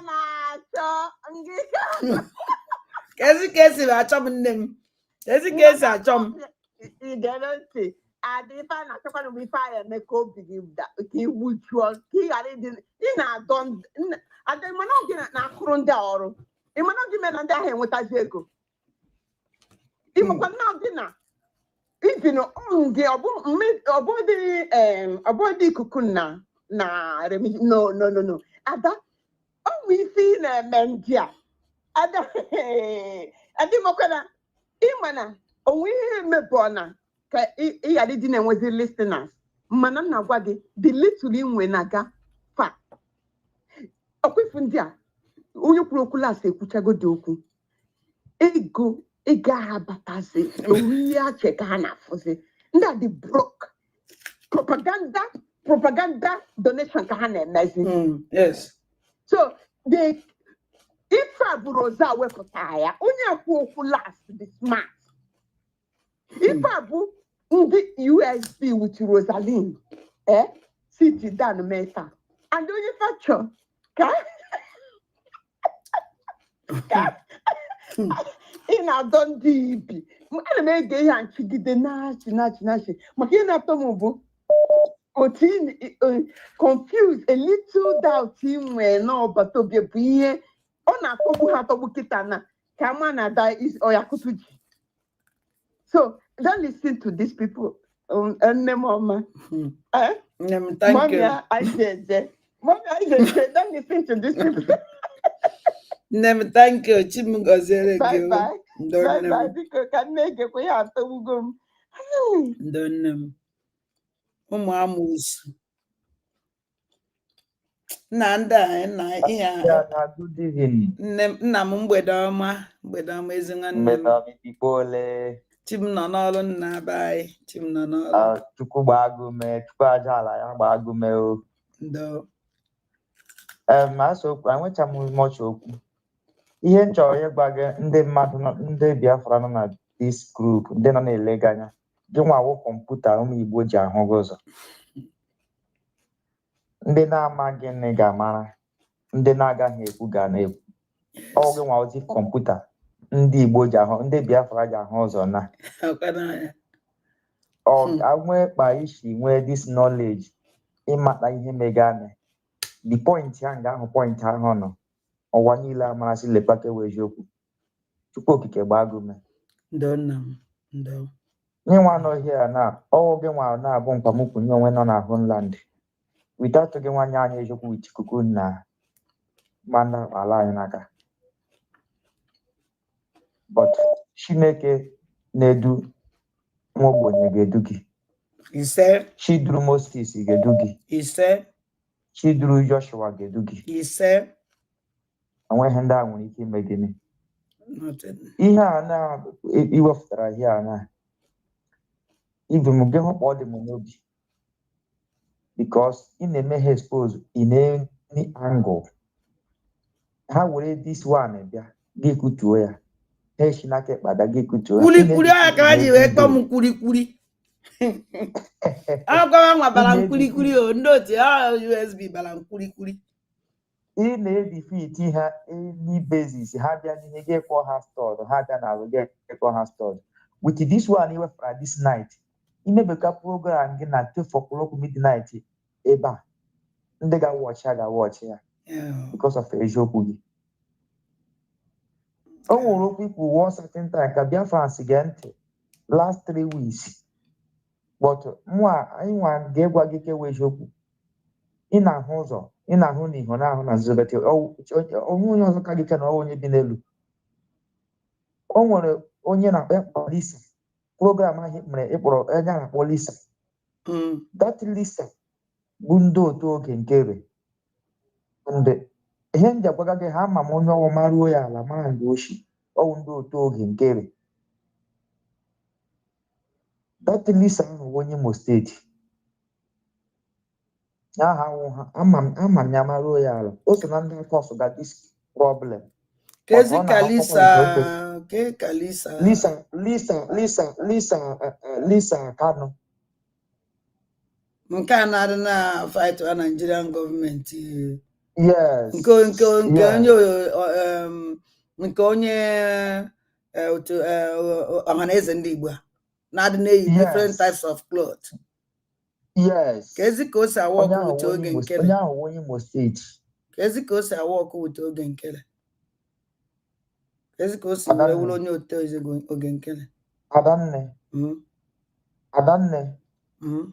kezi ka esi achọ m nne m kezi ka esi achọ m igere ntị adịfa na-achọkwana m ife anya eme ka obi gị ka iwuchuo ka ị ghara ịdị ị na-adọ adị mana gị na-akụrụ ndị ọrụ ịmana gị mere na ndị ahụ enwetazi ego ịmakwa na gị na iji na ọrụ gị ọbụdị ikuku na no ada ọmụ isi ị na-eme ndị a ada adịmakwana ịmana onwe ihe emebụọ na ka ị ghara ịdị na-enwezi listeners mana m na-agwa gị the little inwe na-aga fa ọkwefu ndị a onye kwuru okwu lasị ekwuchago dị okwu ego ego ha batazi owihe ache ka ha na-afụzi ndị a dị broke propaganda donation ka ha na-emezi yes so ife a bụrụ ozo a wepụtara ya onye ekwu okwu last dị smart ife a bụ ndị USB with Rosaline City Dan Meta and onye facho ka ị na-adọ ndị ibi ana m ege ihe a nchigide na-achị maka ị na-atọ m bụ otu confuse a little doubt inwe n'ọbata obi bụ ihe ọ na-atọgbu ha atọgbu kịta na ka ama na ada ọyakutu ji so don't listen to these people nne m ọma Mommy, I said, don't listen to these people. Nnem, thank you. Chimugozere Bye bye. Bye bye. Because can make it we have to go. Nnem. Ụmụ amụsụ. Nna good evening. Nna m mgbede ọma ezi nwanne m. Chim nọ n'ọrụ nna bai. Chim nọ n'ọrụ. Chukwu gbagume, Chukwu aja ala ya gbagume o. Ndo. Enwecha m much okwu. Ihe m chọrọ ịgwa gị ndị mmadụ ndị Biafra nọ na this group ndị nọ na-ele gị anya gị nwawo kọmputa ụmụ Igbo ji ahụ gị ụzọ ndị na-amaghị nne ga-amara ndị na-agaghị ekwu ga na-ekwu ọ gị nwa ozi kọmputa ndị Igbo ji ahụ ndị Biafra ji ahụ ụzọ na nwee kpa isi nwee this knowledge ịmata ihe megane the point ya nga ahụ point ahụ nọ ụwa niile amarasị lepake wee eziokwu Chukwu okike gbaa gị ume nyenwa anọghị ya na ọwụ gị nwa na-abụ mkpamukwu nye onwe nọ na homeland without gị nwanye anya eziokwu wit ikuku na mana ala anyị n'aka but Chineke na-edu nwa ogbenye ga-edu gị Chiduru Moses ga-edu gị Chiduru Joshua ga-edu gị onweghị ndị a nwere ike ime gịnị ihe a na iwepụtara ihe a na ibem gị hụkpa ọ dị m n'obi because ị na-eme ha expose in any angle ha were this one bịa gị kutuo ya ha esi n'aka ekpada gị kutuo ya kwuli aka ka ji wee kpọọ m kwuli agwa nwa bara kwuli o ndị otu USB bara kwuli ị na-edifiti ha any basis ha bịa n'ihe gị kpọọ ha stọd ha bịa na alụ gị kpọọ ha stọd with this one iwepụtara this night imebeka program gị na 12 midnight ebe a ndị ga-awọchi ya because of eziokwu gị o nwere okwu ikwu one certain time ka Biafrans gee ntị last 3 weeks but anyị nwa ga-egwa gị kewe eziokwu ị na-ahụ ụzọ ị na-ahụ n'ihu na-ahụ na nzubete onye ọzọ ka gị ka na onye bi n'elu o nwere onye na-akpọ Lisa program ahụ mere ịkpọrọ onye na-akpọ Lisa that Lisa bụ ndị otu oge nkere ndị ihe ndị agwaga gị ha ma m onye ọwụ maruo ya ala mara ndị ochi ọwụ ndị otu oge nkere that Lisa ahụ onye Imo steeti aha awụ ha ama m ya maruo ya ala o so na ndị afọ ọsụga this problem Lisa Kanu nke a na-adị na fight wa Nigerian government yes nke onye otu ọhaneze ndị Igbo na-adị na-eyi different types of clothes yes kezi ka o si awa ọkụ wute oge nkele onye ahụ onye Imo steeti kezi ka o si awa ọkụ wute oge nkele kezi ka o si were wụrụ onye otu oge nkele Adanne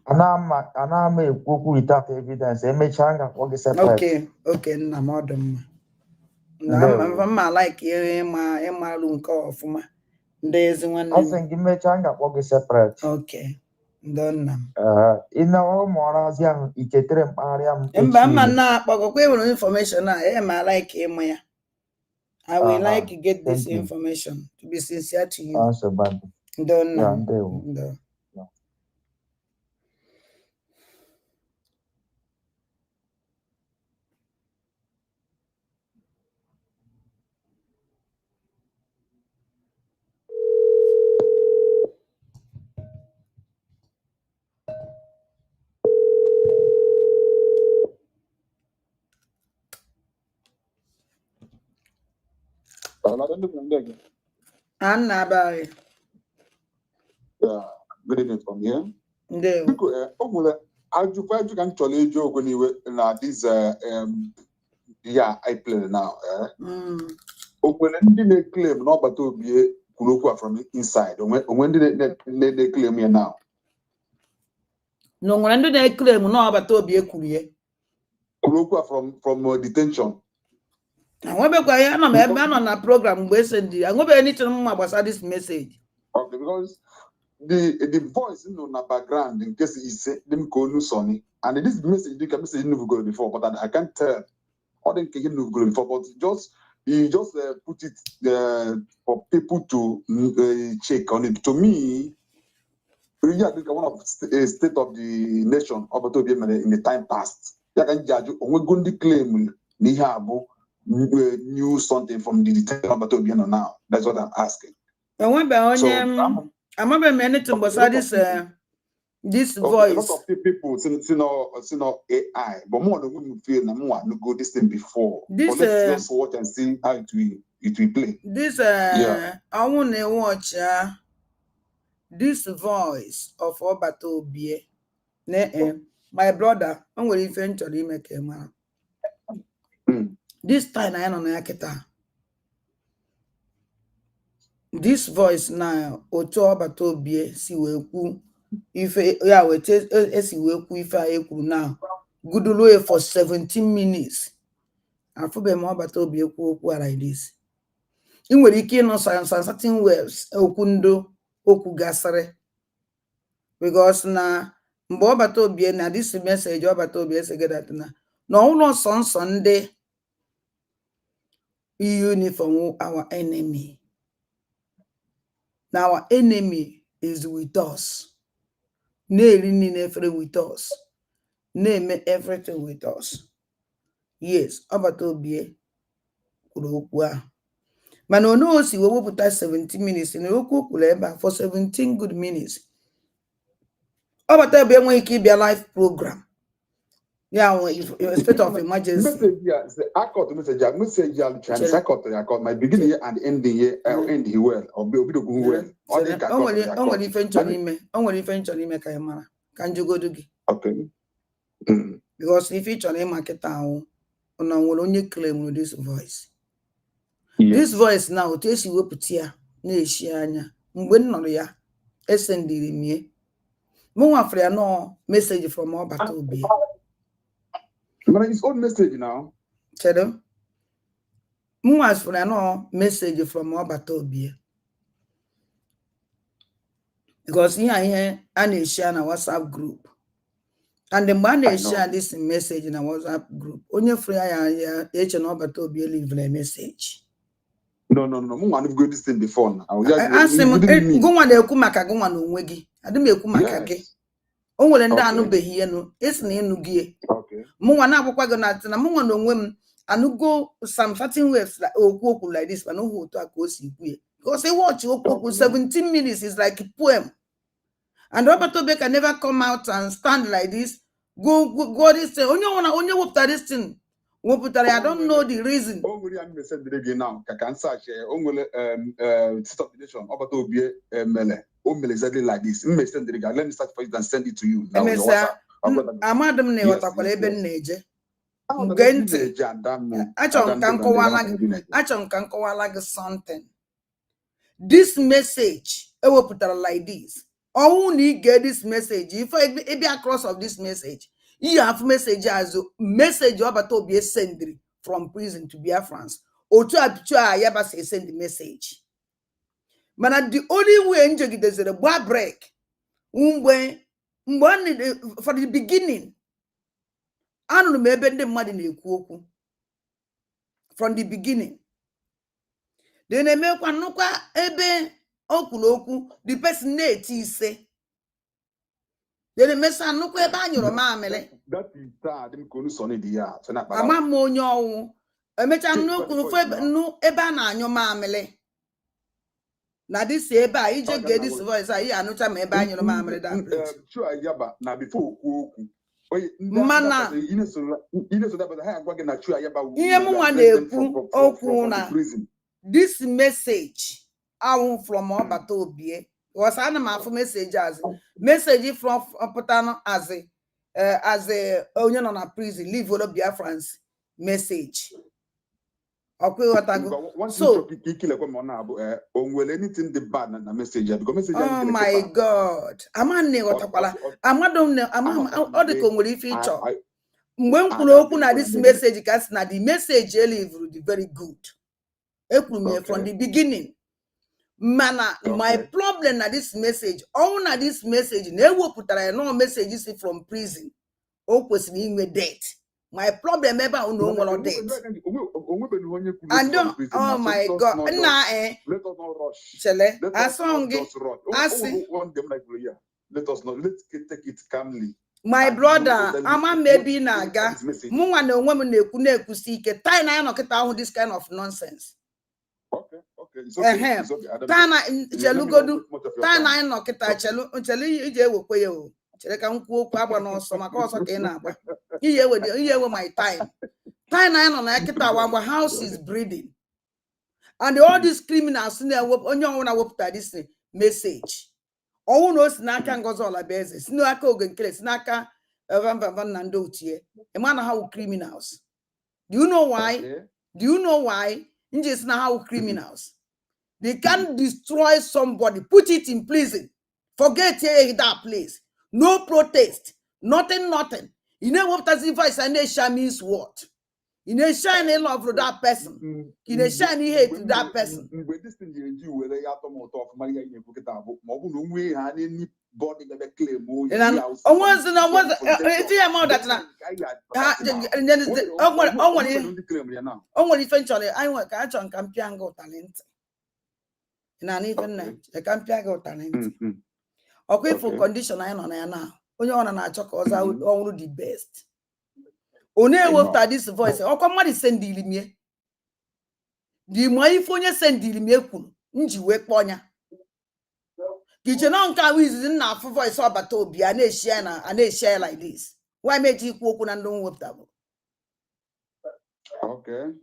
ana-ama ekwu okwu without evidence emechaa ga-akpọ gị separate okay nna m ọ dị mma mma like ịmarụ nke ọfụma ndị ezi nwanne m asị gị mechaa ga-akpọ gị separate okay ndo nna m ị na ụmụọrazi ahụ iketere mkpagharị m mba mma na-akpọgọkwa enwere information a ma like ịma ya I will like to get this information to be sincere to you ndo nna m ndo Anna Barry. Good evening from here. Ajụ ka m chọrọ eji okwu n'iwe na this I play now. Okwere ndị na-eclaim n'ọgbata obi kwuru okwu from inside. Onwe ndị na-eclaim ya now. No nwere ndị na-eclaim n'ọgbata obi kwuru ya. Kwuru okwu from detention. Anwebekwa ya nọ ebe anọ na program mgbe sendi anwebe anything mma gbasara this message. Okay, because the voice in the background in case he said them go Sonny and this message you can message never go before but I can't tell or then can you go before but you just put it for people to check on it. To me, really I think one of the state of the nation about to be in the time past. You can judge only going to claim ni have knew something from the detention about to be now. That's what I'm asking. I'm not anything but this voice. A lot of people see no AI, but more than we feel no more no go this thing before. This let's just watch and see how it will. it will play. This Yeah. I want to watch this voice of Obatobie. My brother, I'm going to eventually make a man. This time I am on Akita. This voice now, Oto Obatobie, si weku. If yeah, we take si weku if I eku now. Good low for 17 minutes. I feel be more Obatobie ku like this. In where ike no certain words okundo oku gasare. Because na mgbe Obatobie na this message Obatobie say get that na. No no Sunday uniform our enemy. Now our enemy is with us. Nailing everything with us. Name everything with us. Yes, Obatobie kurokwa. Man no si we put 17 minutes in oku kuleba for 17 good minutes. Obatobie when keep your life program. Yeah, if a state of emergency. Message here, I caught message here, Chinese. I caught my beginning and ending here, end here well, or be able to go well. Only eventually make a man. Can you go to gi? Okay. Because if it's on a market town, on will only claim with this voice. Yes. This voice now, tells you what here, Nishianya, when no ya, SND me. More afraid no message from Obatobie. But his own message now. Tell them. More for no message from Obatobie. Because here and share na WhatsApp group. And the man they share this message in a WhatsApp group. Only free ya Obatobie leave a message. No. I've got this thing before now. Ask him go one de kumaka go one onwegi. Adu me kumaka ge. O nwere nda anu behie no. Esi na enu gie. Okay. Mu wana akwukwa go na tina mu wana onwem anu go some certain waves like okwu like this but no hold to akosi ikue. Because they watch okwu 17 minutes is like a poem. And Obatobie can never come out and stand like this. Go this thing. Onye whoop this thing. I don't know the reason. Now, can search stop the nation. Obatobie exactly like this. Let me start for you and send it to you. Now, I'm Adam ne watakwala ebe neje. Ngente. Achon kan kowala gi something. This message like this. Only get this message. If I be across of this message, you have message as message Obatobie send from prison to Biafrans. Or to Ayaba say send the message. Man, the only way Njegi is a bar break. For the beginning. I don't know maybe the mad in the from the beginning. Then they make one no ebe okuloku the person neti say. Then the mesa no ebe anyoro mamele. That is them konu soni dia. Ama monyo. Emecha no kunu no ebe na anyo mamele. Na this ebe ije get this voice I anucha me ebe anyoro mamele that. Sure Ayaba na before oku. Mana this message from Obatobie was an message message from Potano as a onion on a prison leave all of Biafrans message. So anything the bad na message because oh my God. When open this message, the message is very good. From the beginning. My problem na this message, all na this message, never put no messages from prison. Or death. My problem ever no one death. And don't, oh my God. Let us not rush. Let us not let's take it calmly. My brother, Ama maybe naga. Munga no woman kusi ke tie na no kita this kind of nonsense. Okay. It's okay. Tana chelugodu. Tana no kita chelu ije wo kwe yo. Cheleka nku okwu agba no so maka oso ka na agba. Iye we my time. Tana no na kita agba house is breathing. And all these criminals in there, only one wepụta this message. All knows Naka Ngozola Bezes, Naka Ogenkles, Naka Van Nandotie, a man how criminals. Do you know why? Okay. Do you know why? Just now how criminals. They can destroy somebody, put it in prison, forget that place. No protest, nothing. You know what does if means what? You know, shiny love to that person. You know, shiny hate to that person. This thing you whether you have to talk Maria in body that claim and once in a once only eventually I want catch on Campiango talent. And I even a Campiango talent. Okay, for condition I know now. Only on an attack was out all the best. Only after this voice, oh, come on, send me. The money for you send me. Nji we ponya. Kichena nka wizi na for voice about Toby and they share like this. Why make you cook and don't whip that? Okay.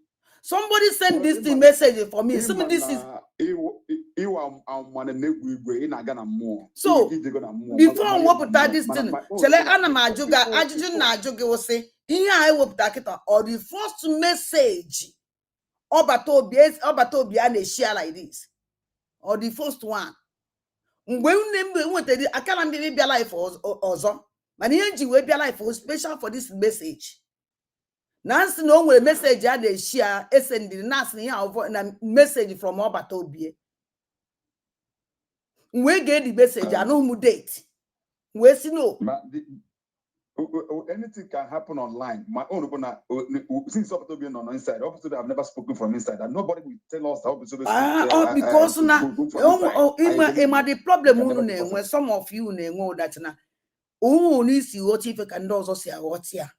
Somebody send this message for me. Some of this is so before I work with this thing, tell Anna Majuga, Ajujun Najuga will say, here I work that or the first message Obatobi and they share like this. Or the first one. When I can't be alive or but the will be alive for special for this message. Nancy no way message they share send the Nancy message from Obatobi. We get the message, I know who date. We see no. Anything can happen online. My own since Obatobi on inside, obviously I've never spoken from inside, and nobody will tell us how because now the problem when some of you know that now needs you what if you can also say what here.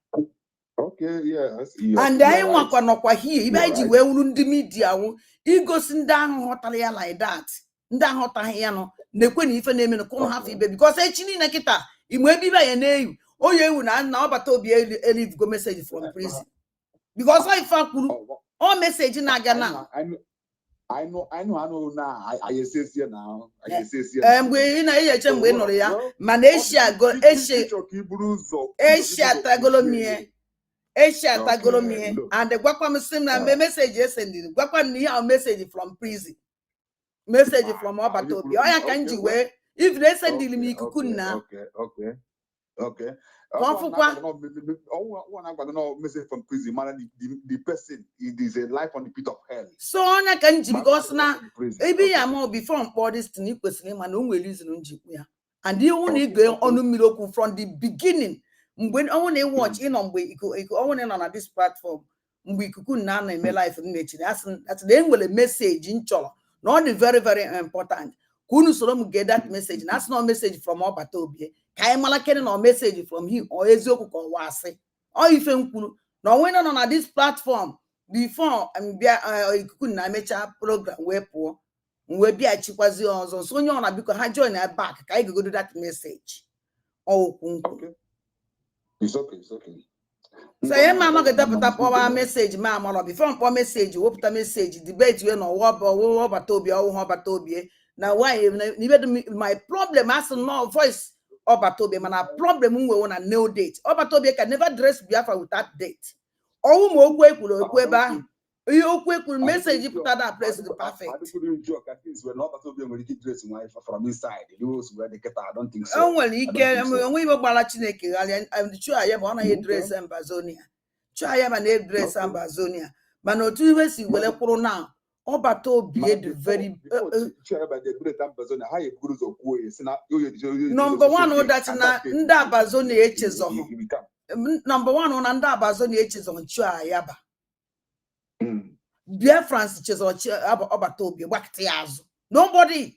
Okay, yes. And I want to here. If I do well, the media, he goes down hotel like that. Down hotel here, no, they couldn't even name in a corner half because actually, Nakita, it may be by a name. Oh, you will now, but to be a leave go message from prison because I found all message in Agana. I know now. I say here now. I say here. We in a Malaysia go Asia Tagolomie. Asia Tagolomie and the Guapam similar messages sending Guapan near message from prison. Message from Obatobi. I can't do where if they send me Kukuna. Okay. Message from prison, man. The person it is a life on the pit of hell. So I can't because now maybe I'm more before all this thing personally, man. Don't listen on and you only go on miracle from the beginning. When I want to watch in on way, you on this platform. We could now in my life in nature. That's the end with a message in Chola. Not very, very important. Couldn't solom get that message. That's not a message from Obatobi. Kaimala Ken or message from him or Ezoko or Wase. Or if you now when on this platform before and you couldn't make a program where poor we be a chikwazi on so you on because I join her back. I go to that message. Oh, okay. It's okay. So mama get up our message, mama before message, whoop the message, debate you know what Obatobi or Obatobi. Now why my problem has no voice Obatobi, man a problem we want a no date. Obatobi can never dress Biafra with that date. Oh mo kweba. You quick message you put that place is perfect. I couldn't joke at least when Obatobi will keep dressing from inside. Those where they get I don't think so. Oh well, he can we were balachineke I'm sure I have on a dress and Bazonia. Sure I have an dress and Bazonia. But no 2 years you will now. Obatobi very number one that's na nda Bazoni H's on number one on nda Bazoni H's on Chua Yaba. Dear Francis or Obatobi Waktiazo. Nobody.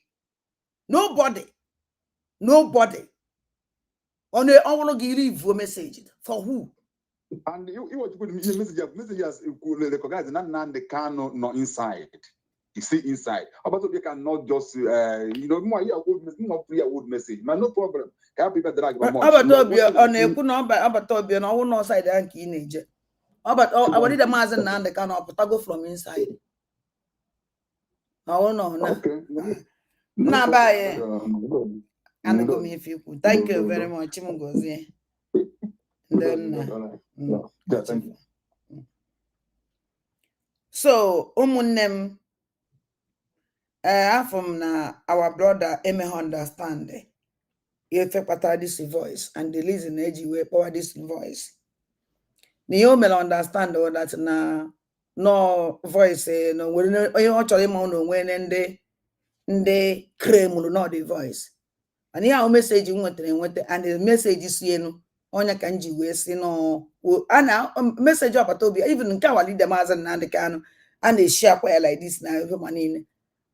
Only I want to give you a message for who? And you want to put messages recognize and the can not inside. You see inside. Obatobi cannot just more old message. Man, no problem. Can people drag Obatobi on a good number Obatobi and I will not side and teenager. But I wanted the mazen and the can of go from inside. Oh no, no. Okay. Na problem. bye. Good. And go Good. me if you could. Thank you Good. very much, Chimungozi. Good. Then Good. Yeah, thank you. So umunem from na our brother Eme understand if this voice and the reason edgy way power this voice. Niyo mel understand all that na no voice no we no onye chọrọ ịma no nwe ndị kremulu no the voice. And ihe ahụ meseji nwetara enweta and the message si enu onye ka nji wee si no ana message agbata obi even nke awali dem azan na ndị Kanu a na-eshi akwa ya like this na ihe ma niile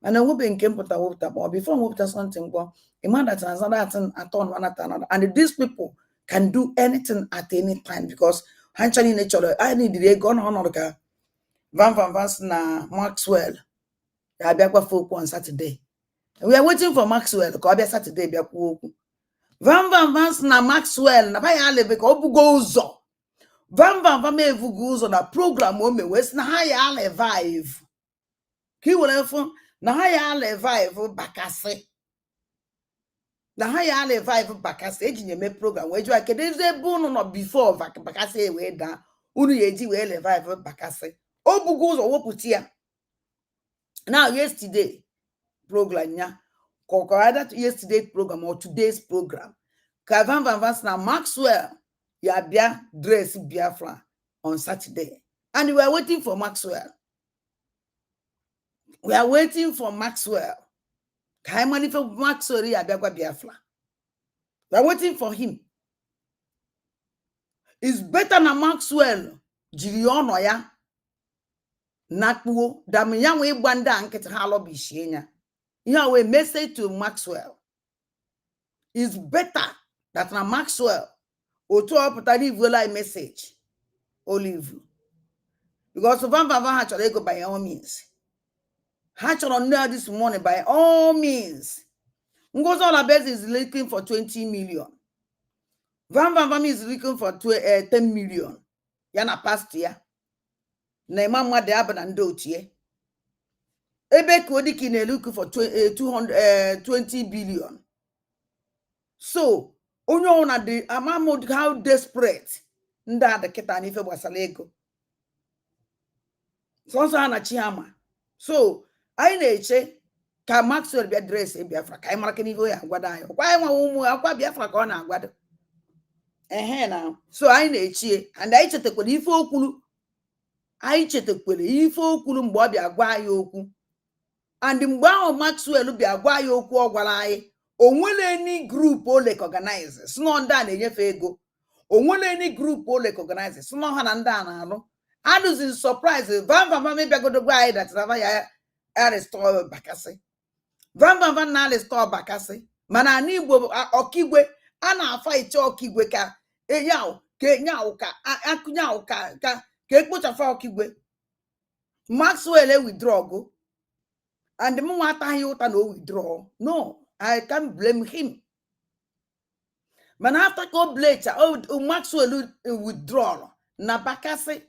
mana nwebe nke mpụta wepụta but before wepụta something but imagine that another thing aton one at another and these people can do anything at any time because hancha niile chọrọ I need ego na ọnọdụ ka Van na Maxwell ya abịakwa folk on Saturday. We are waiting for Maxwell ka ọ bịa Saturday bịa kwuo okwu. Van na Maxwell na baya alebe ka ọ bugo ụzọ. Van evugo ụzọ na program o mewe si na ha ya revive. Ka iwere fụ na ha ya revive bakasị. Na ha ya revive bakasị eji nyeme program wee jụọ kedu ebe unu nọ before bakasị wee daa unu ya eji wee revive bakasị. O bugo ụzọ wepụta ya. Now yesterday program ya either yesterday's program or today's program ka Van na Maxwell ya bịa dress Biafra on Saturday and we are waiting for Maxwell. We are waiting for Maxwell. Ka anyị malife Maxwell ya bịakwa Biafra. We are waiting for him. It's better na Maxwell jiri ọnọ ya nakpuo dam ya nwe ịgba ndị a nkịtị ha alọbishie nya. You know, a message to Maxwell is better that na Maxwell or to up a message olive because Van had to go by all means. Hatch on there this morning by all means. Ngozi Olabese is looking for 20 million. Van is looking for 10 million. Yana past year. Na mama de abandotie. Ebe Kodiki ne looking for 20 billion. So, onyo na the amamo how desperate nda the kita ni fe wasalego. So na chiama. So, I na-eche ka Maxwell bịa dress Biafra ka anyị mara kene ife ya agwado anyị. Kwa anyị nwa ụmụ akwa Biafra ka ọ na-agwado. Na. So anyị na-echie and anyị chetakwara ife okwulu. Anyị chetakwara ife okwulu mgbe ọ bịa gwa anyị okwu. And mgbe ahụ Maxwell bịa gwa anyị okwu ọ gwara anyị onwere any group o recognize si na ndị a na-enyefe ego. Onwere any group o recognize si na ha na ndị a na-alụ. Adụzi surprise Van bịagodo gwa anyị that ya restore bakasị. Van na restore bakasị mana ana Igbo ọkigwe a na-afa iche ọkigwe ka enyaụ ka enyaụ ka akụnyaụ ka ekpochafa ọkigwe. Maxwell withdraw go and mwa ataghị ụta na o withdraw. No, I can't blame him. Mana after go blecha Maxwell withdraw na bakasị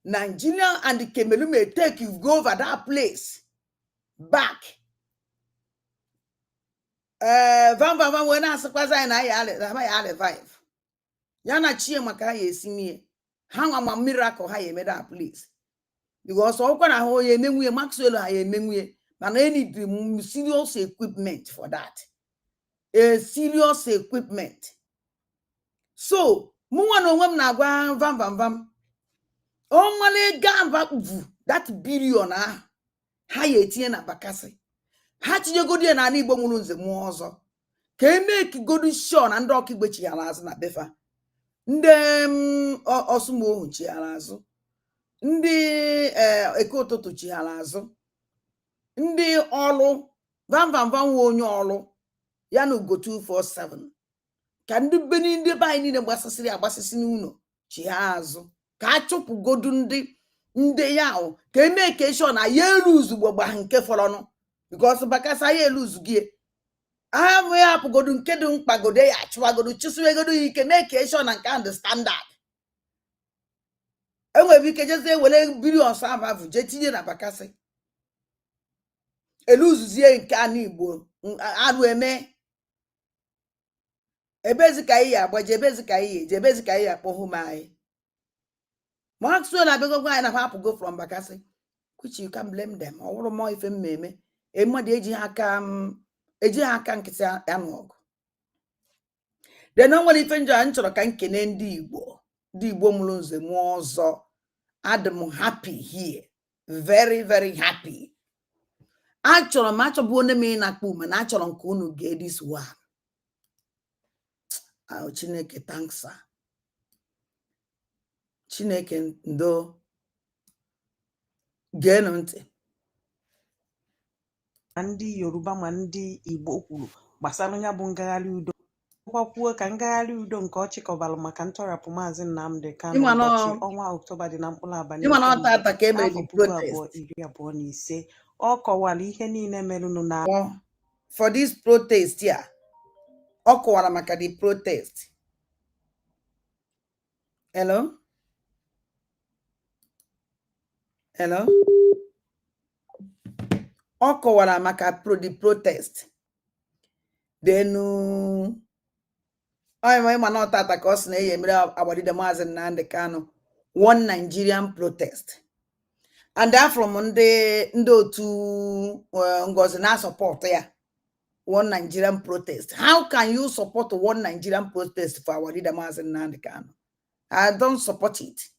Nigeria and the Cameroon may take you go over that place back. Van when I suppose I revive. Yana chie maka ya esimie. Hang on my miracle how you made that place. Because all kind of how you memory Maxwell how you memory. And I need serious equipment for that. A serious equipment. So, Muan no na gwa Van. Oh, male gamba that billion ha ya etinye na bakasị. Ha tinye godi na ana Igbo nwuru nze mmụọ ọzọ. Ka emeki godi show na ndị ọkigbe chighara azụ na befa. Ndị ọsụmohu chighara azụ. Ndị eke ụtụtụ chighara azụ. Ndị ọlụ Van nwe onye ọlụ ya na Ugo 247. Ka ndị beni ndị be anyị niile gbasasịrị n'ụlọ chighara azụ. Ka achụpụ godu ndị ya ka emeke sure na ya eluzu gbogba nke fọrọnụ because bakasa ya eluzu gie ahụ ya apụgodu nke dị mkpagodo ya achụwagodu chụsụwegodu ike make sure na nke and standard enwere ike jeze were billions abavụ je tinye na bakasị eluzuzie nke ana Igbo arụ eme ebezi ka ihe agbaje ebezi ka ihe eje ebezi ka ihe akpọhụ m anyị ma so na bego gwa anyị na hapụ go from Bakassi, which you can blame them. Ọ wụrụ mọ ife mmeme mmadụ eji aka nkịtị anụ ọgụ. Then o nwere ife njọ anyị chọrọ ka nkene ndị Igbo mụrụ nze mụọ ọzọ. Adam happy here, very very happy. Achọrọ m achọbụ onye m na-akpụ mana achọrọ nke unu gee this one. Chineke thanks sir. Chineke ndo geenụ ntị. Ndị Yoruba ma ndị Igbo kwuru gbasara ya bụ ngagharị udo kwuo ka ngagharị udo nke ọchịkọbalụ maka ntọrapụ Maazị Nnamdi Kanu ụbọchị ọnwa Ọktoba dị na mkpụrụ abalị afọ 2025. Ọ kọwara ihe niile merụnụ na for this protest ya. Ọ kọwara maka the protest. Hello? Ọ kọwara maka the protest. Then ịma na ọtata ka ọ sị na ihe mere agbadide Maazị Nnamdi Kanu one Nigerian protest. And from ndị otu Ngozi na support ya one Nigerian protest. How can you support one Nigerian protest for our leader Maazị Nnamdi Kanu? I don't support it.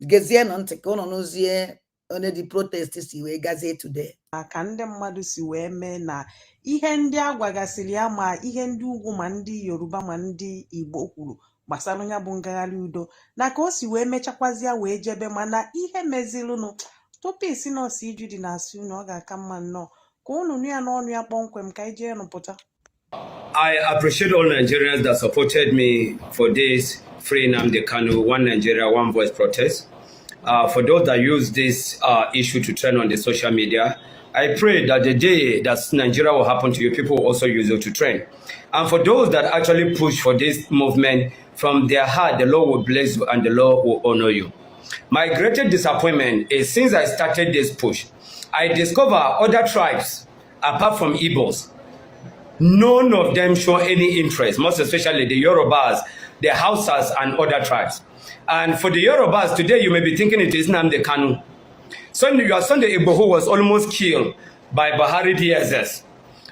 Gezie no ntị ka ụnụ n'ozie onye the protest si wee gazie today. Ka ndị mmadụ si wee mee na ihe ndị agwagasịrị ya ma ihe ndị ugwu ma ndị Yoruba ma ndị Igbo kwuru gbasara ya bụ ngagharị udo na ka o si wee mechakwazịa wee jebe mana ihe mezilụnụ tupu isi nọọsụ iju dị na-asị unu ọ ga-aka mma nnọọ ka unu nụ ya n'ọnụ ya kpọmkwem ka anyị jee nụpụta. I appreciate all Nigerians that supported me for this Free Nnamdi Kanu One Nigeria One Voice protest. For those that use this issue to trend on the social media, I pray that the day that Nigeria will happen to you, people will also use it to trend. And for those that actually push for this movement from their heart, the Lord will bless you and the Lord will honor you. My greatest disappointment is since I started this push, I discover other tribes apart from Igbos. None of them show any interest, most especially the Yorubas, the Hausas, and other tribes. And for the Yorubas, today you may be thinking it is Nnamdi Kanu. Your Sunday Igboho was almost killed by Bahari DSS.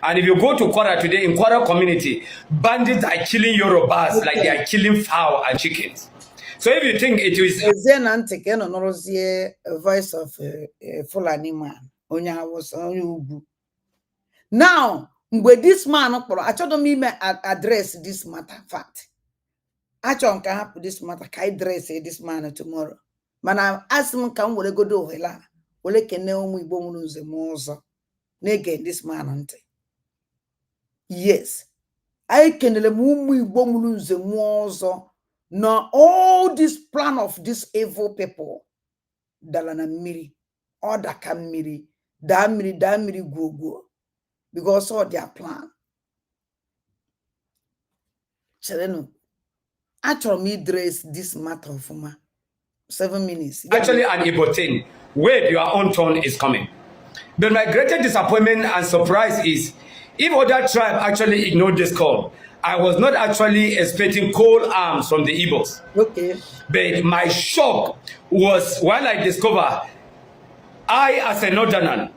And if you go to Kwara today, in Kwara community, bandits are killing Yorubas like they are killing fowl and chickens. So if you think it is... a voice of a Fulani man. Now, with this man, I told me address this matter fact. I don't have this matter. Can address this man tomorrow? Man, I asked him, "Come, will go do hela? Will can know me bonus the moza? Naked this man ante." Yes, I can the mummy bonus the moza. Now all this plan of this evil people, dalana miri, or that can miri, damiri go, because all their plan. Cheleno. Actually, me dress this matter for me. 7 minutes. Actually, an Igbo thing. Wait, your own turn is coming. But my greatest disappointment and surprise is, if other tribe actually ignored this call, I was not actually expecting cold arms from the Igbos. Okay. But my shock was when I discovered I, as a northerner,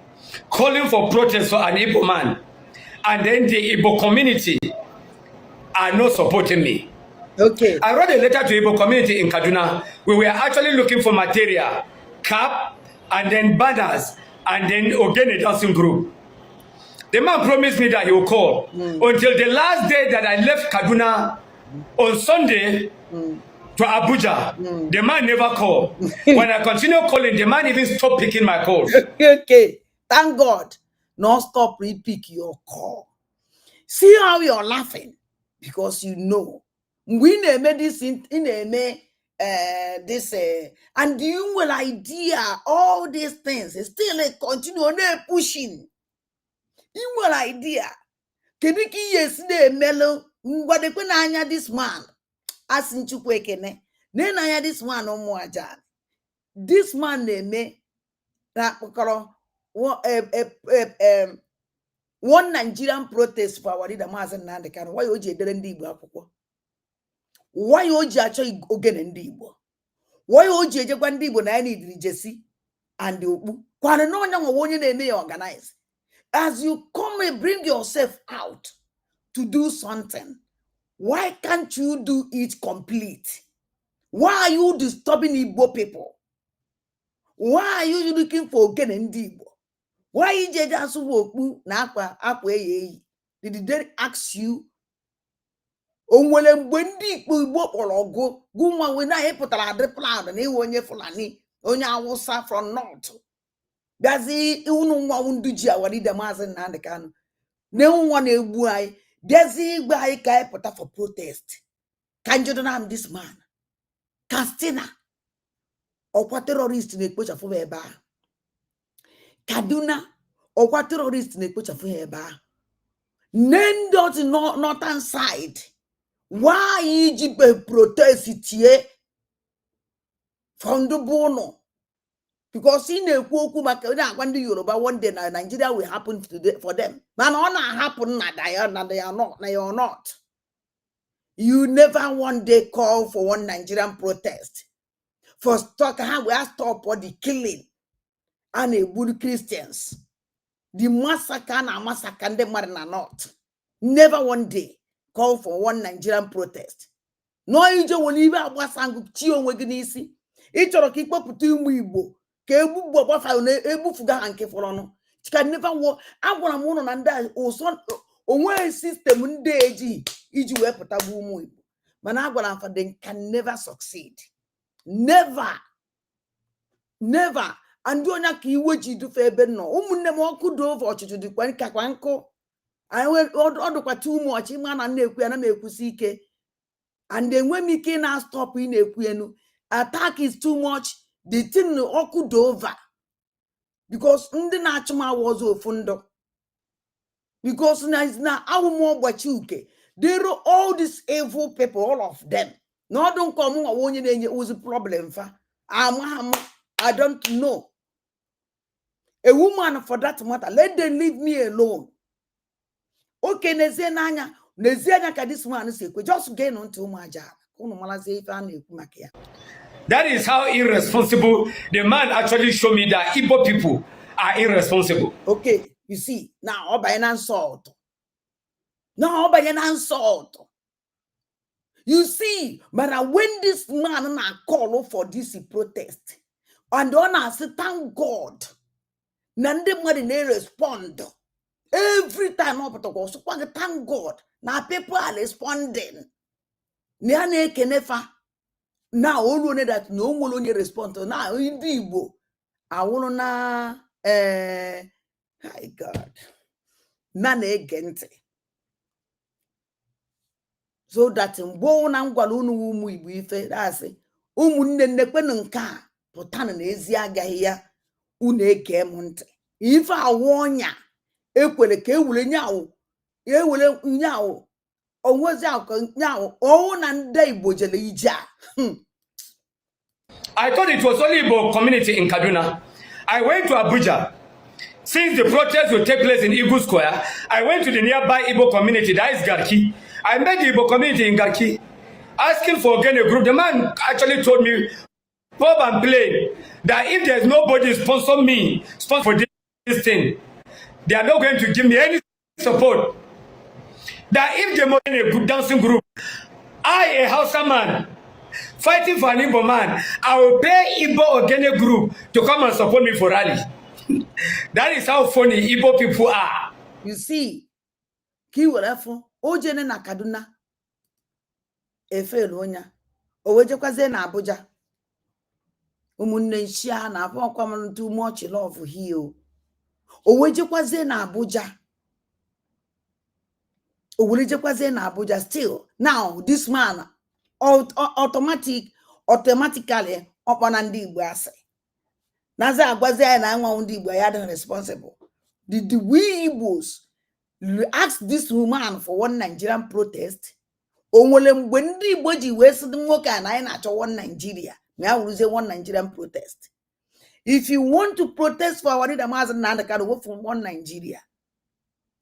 calling for protest for an Igbo man, and then the Igbo community are not supporting me. Okay. I wrote a letter to Igbo community in Kaduna. We were actually looking for material, cap, and then banners, and then Ogene dancing group. The man promised me that he will call. Until the last day that I left Kaduna on Sunday to Abuja, the man never called. When I continue calling, the man even stopped picking my calls. Okay. Thank God. No stop repick your call. See how you're laughing? Because you know. We made this in and you will idea all these things still continue pushing. You will idea. Kediki yes de mellow what they can anya this man as in Chukwu Ekene. Then this man no more. This man they me that one Nigerian protest for our leader Mazen Nandekan. Why oji edere ndị Igbo akwụkwọ? Why oji achọ ogene ndị Igbo? Why oji ejekwa ndị Igbo na ya need jesi and the okpu? Kwana no nya onye na-eme ya organize. As you come and bring yourself out to do something, why can't you do it complete? Why are you disturbing Igbo people? Why are you looking for ogene ndị Igbo? Why you just okpu na akwa eyi? Did they ask you? Onwere mgbe ndị Igbo kpọrọ ọgụ gụnwa we na hepụtara adị plan na iwe onye Fulani onye Awụsa from north. Bịazi unu nwa ndu ji awaride Maazị Nnamdi Kanu na nwa na-egbu anyị bịazi igbe anyị ka anyị pụta for protest. Can you know this man? Katsina ọkwa terrorist na-ekpochapụ ebe a. Kaduna ọkwa terrorist na-ekpochapụ ebe a. Nendot northern side. Why iji protest tie from the bono? Because in a okwu maka na-agwa ndị Yoruba one day na Nigeria will happen for them. Man, ọ na-happen na they are not. You never one day call for one Nigerian protest. For stop how we stop for the killing and a Christians. The massacre and massacre and the marina not. Never one day call for one Nigerian protest. No, you don't want even was and chio weginisi. It's a keep up to Igbo. Kebu Boba Ebu Fuga and Keforono. You can never walk. I want a moon and that or son away system deji. Iju weputabu mu. Managwana for them can never succeed. Never. Never. And do not ki woji do febe no. Umunne mo kudo for to the Kakwanko. I went order too much. Man and nekusike. And then when we can stop in a attack is too much. The thing could over. Because the natural was ofundo. Because now our more bachuke. There are all these evil people, all of them. No, don't come on one it was a problem. I don't know. A woman for that matter, let them leave me alone. Okay, Nezenanya this man is just gain on to my job. That is how irresponsible the man actually showed me that Igbo people are irresponsible. Okay, you see, now by an insult. Now by an insult. You see, but when this man call for this protest, and I say, thank God, nobody respond. Every time I go, so thank God. Now people are responding. Now all know that no one only respond to now in Igbo. I want na my God. Nane gente. So that mbo na ngwala unu umu Igbo ife that's umunne nnekwe nka pụta na ezi agaghị ya unu ege m ntị. Ife awonya ekwere ka ewure nyawo ewure nyawo onwezi akọ nyawo owu na ndị Igbo jele ije a. I thought it was only Igbo community in Kaduna. I went to Abuja. Since the protest will take place in Igbo Square, I went to the nearby Igbo community, that is Garki. I met the Igbo community in Garki, asking for again a group. The man actually told me, Bob and play, that if there's nobody sponsor for this thing, they are not going to give me any support. That if they're in a good dancing group, I, a Hausa man, fighting for an Igbo man, I will pay Igbo organic group to come and support me for rally. That is how funny Igbo people are. You see, Kiwarafu, Ojene na Kaduna, Efe Lonya, Owejekwaze na Abuja. Umunne Shia na Abuja too much love here. Owejekwaze na Abuja. Owejekwaze na Abuja still. Now, this man, automatically, upon and Igbo ase. Naza agwaze na nwa ndi Igbo ya dị responsible. Did we Igbos ask this woman for one Nigerian protest? Onwele mgbe ndị Igbo ji wee sị nwoke a na anyị na-achọ one Nigeria. Na ya wuruzie one Nigerian protest. If you want to protest for our leader, Mazen can work from one Nigeria.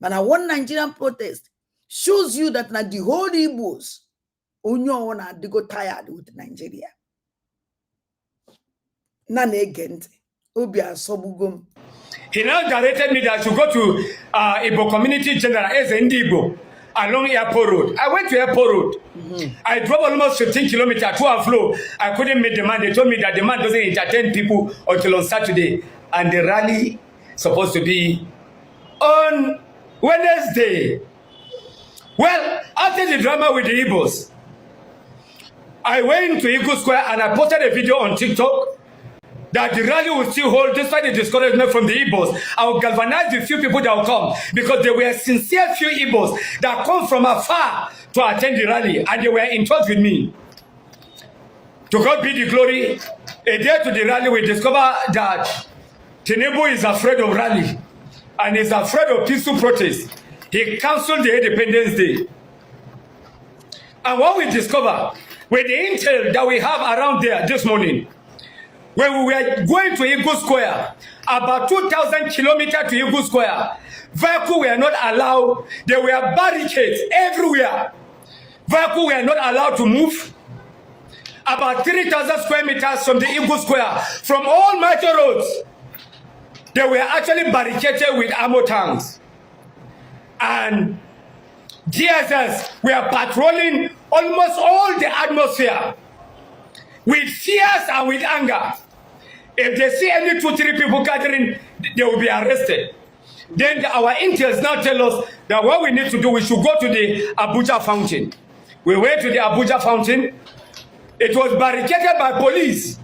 But one Nigerian protest shows you that the whole Igbos they go tired with Nigeria. He now directed me that I should go to Igbo Community General as Igbo along Airport Road. I went to Airport Road. I drove almost 15 kilometers to and fro. I couldn't meet the man. They told me that the man doesn't entertain people until on Saturday. And the rally supposed to be on Wednesday. Well, after the drama with the Igbos, I went to Eagle Square and I posted a video on TikTok that the rally will still hold despite the discouragement from the Igbos. I will galvanize the few people that will come because there were sincere few Igbos that come from afar to attend the rally and they were in touch with me. To God be the glory. A day to the rally, we discover that Tinubu is afraid of rally and is afraid of peaceful protest. He cancelled the Independence Day. And what we discover with the intel that we have around there this morning, when we were going to Eagle Square, about 2,000 kilometers to Eagle Square, vehicles were not allowed. There were barricades everywhere. Vehicles were not allowed to move. About 3,000 square meters from the Eagle Square, from all major roads, they were actually barricaded with ammo tanks. And GSS were patrolling almost all the atmosphere with fears and with anger. If they see any 2-3 people gathering, they will be arrested. Then our intels now tell us that what we need to do, we should go to the Abuja fountain. We went to the Abuja fountain. It was barricaded by police.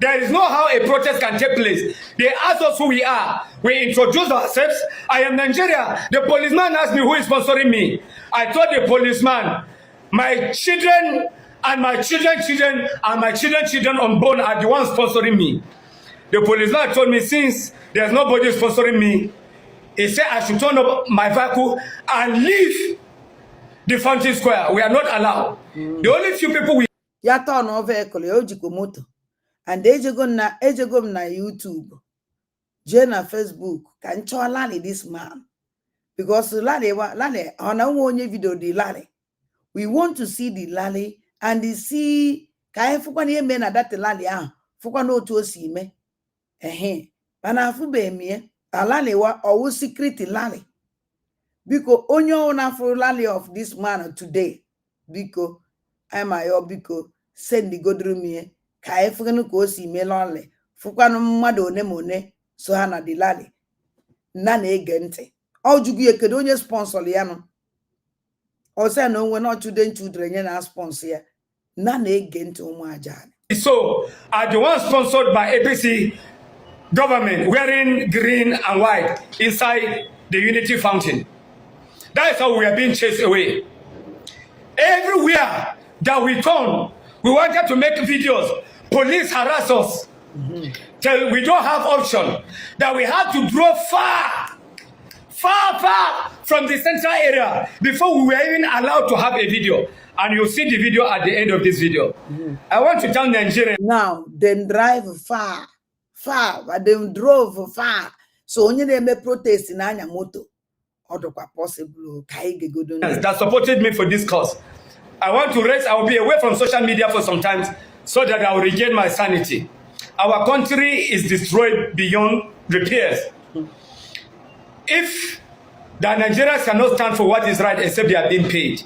There is no how a protest can take place. They asked us who we are. We introduced ourselves. I am Nigeria. The policeman asked me who is sponsoring me. I told the policeman, my children and my children's children and my children's children unborn are the ones sponsoring me. The policeman told me, since there's nobody sponsoring me, he said I should turn up my vehicle and leave the fountain square. We are not allowed. The only few people we turn off vehicle, moto. And ejego na YouTube, je na Facebook, can show Lani this man. Because Lani on our video the Lani. We want to see the Lani and see kai fukwane men na that Lani fukwane otu si me. Mana afu be me Lani wa owu secret Lani. Biko onyo na for Lani of this man today. Biko biko send the good room ka efugenu ko si melonle fukwanu mmadu one so ha na dilali na ege ntị ojugu ekedo onye sponsor ya no o se no nwe no children nye na sponsor ya na ege ntị ụmụ aja. So are the ones sponsored by APC government wearing green and white inside the Unity Fountain. That is how we are being chased away. Everywhere that we turn, we wanted to make videos. Police harass us. Till we don't have option. That we have to drove far from the central area before we were even allowed to have a video. And you'll see the video at the end of this video. I want to tell Nigerians. Now, they drive far, but they drove far. So only they may protest in Anya Moto. Possible that supported me for this cause. I want to raise, I will be away from social media for some time so that I will regain my sanity. Our country is destroyed beyond repairs. If the Nigerians cannot stand for what is right except they are being paid,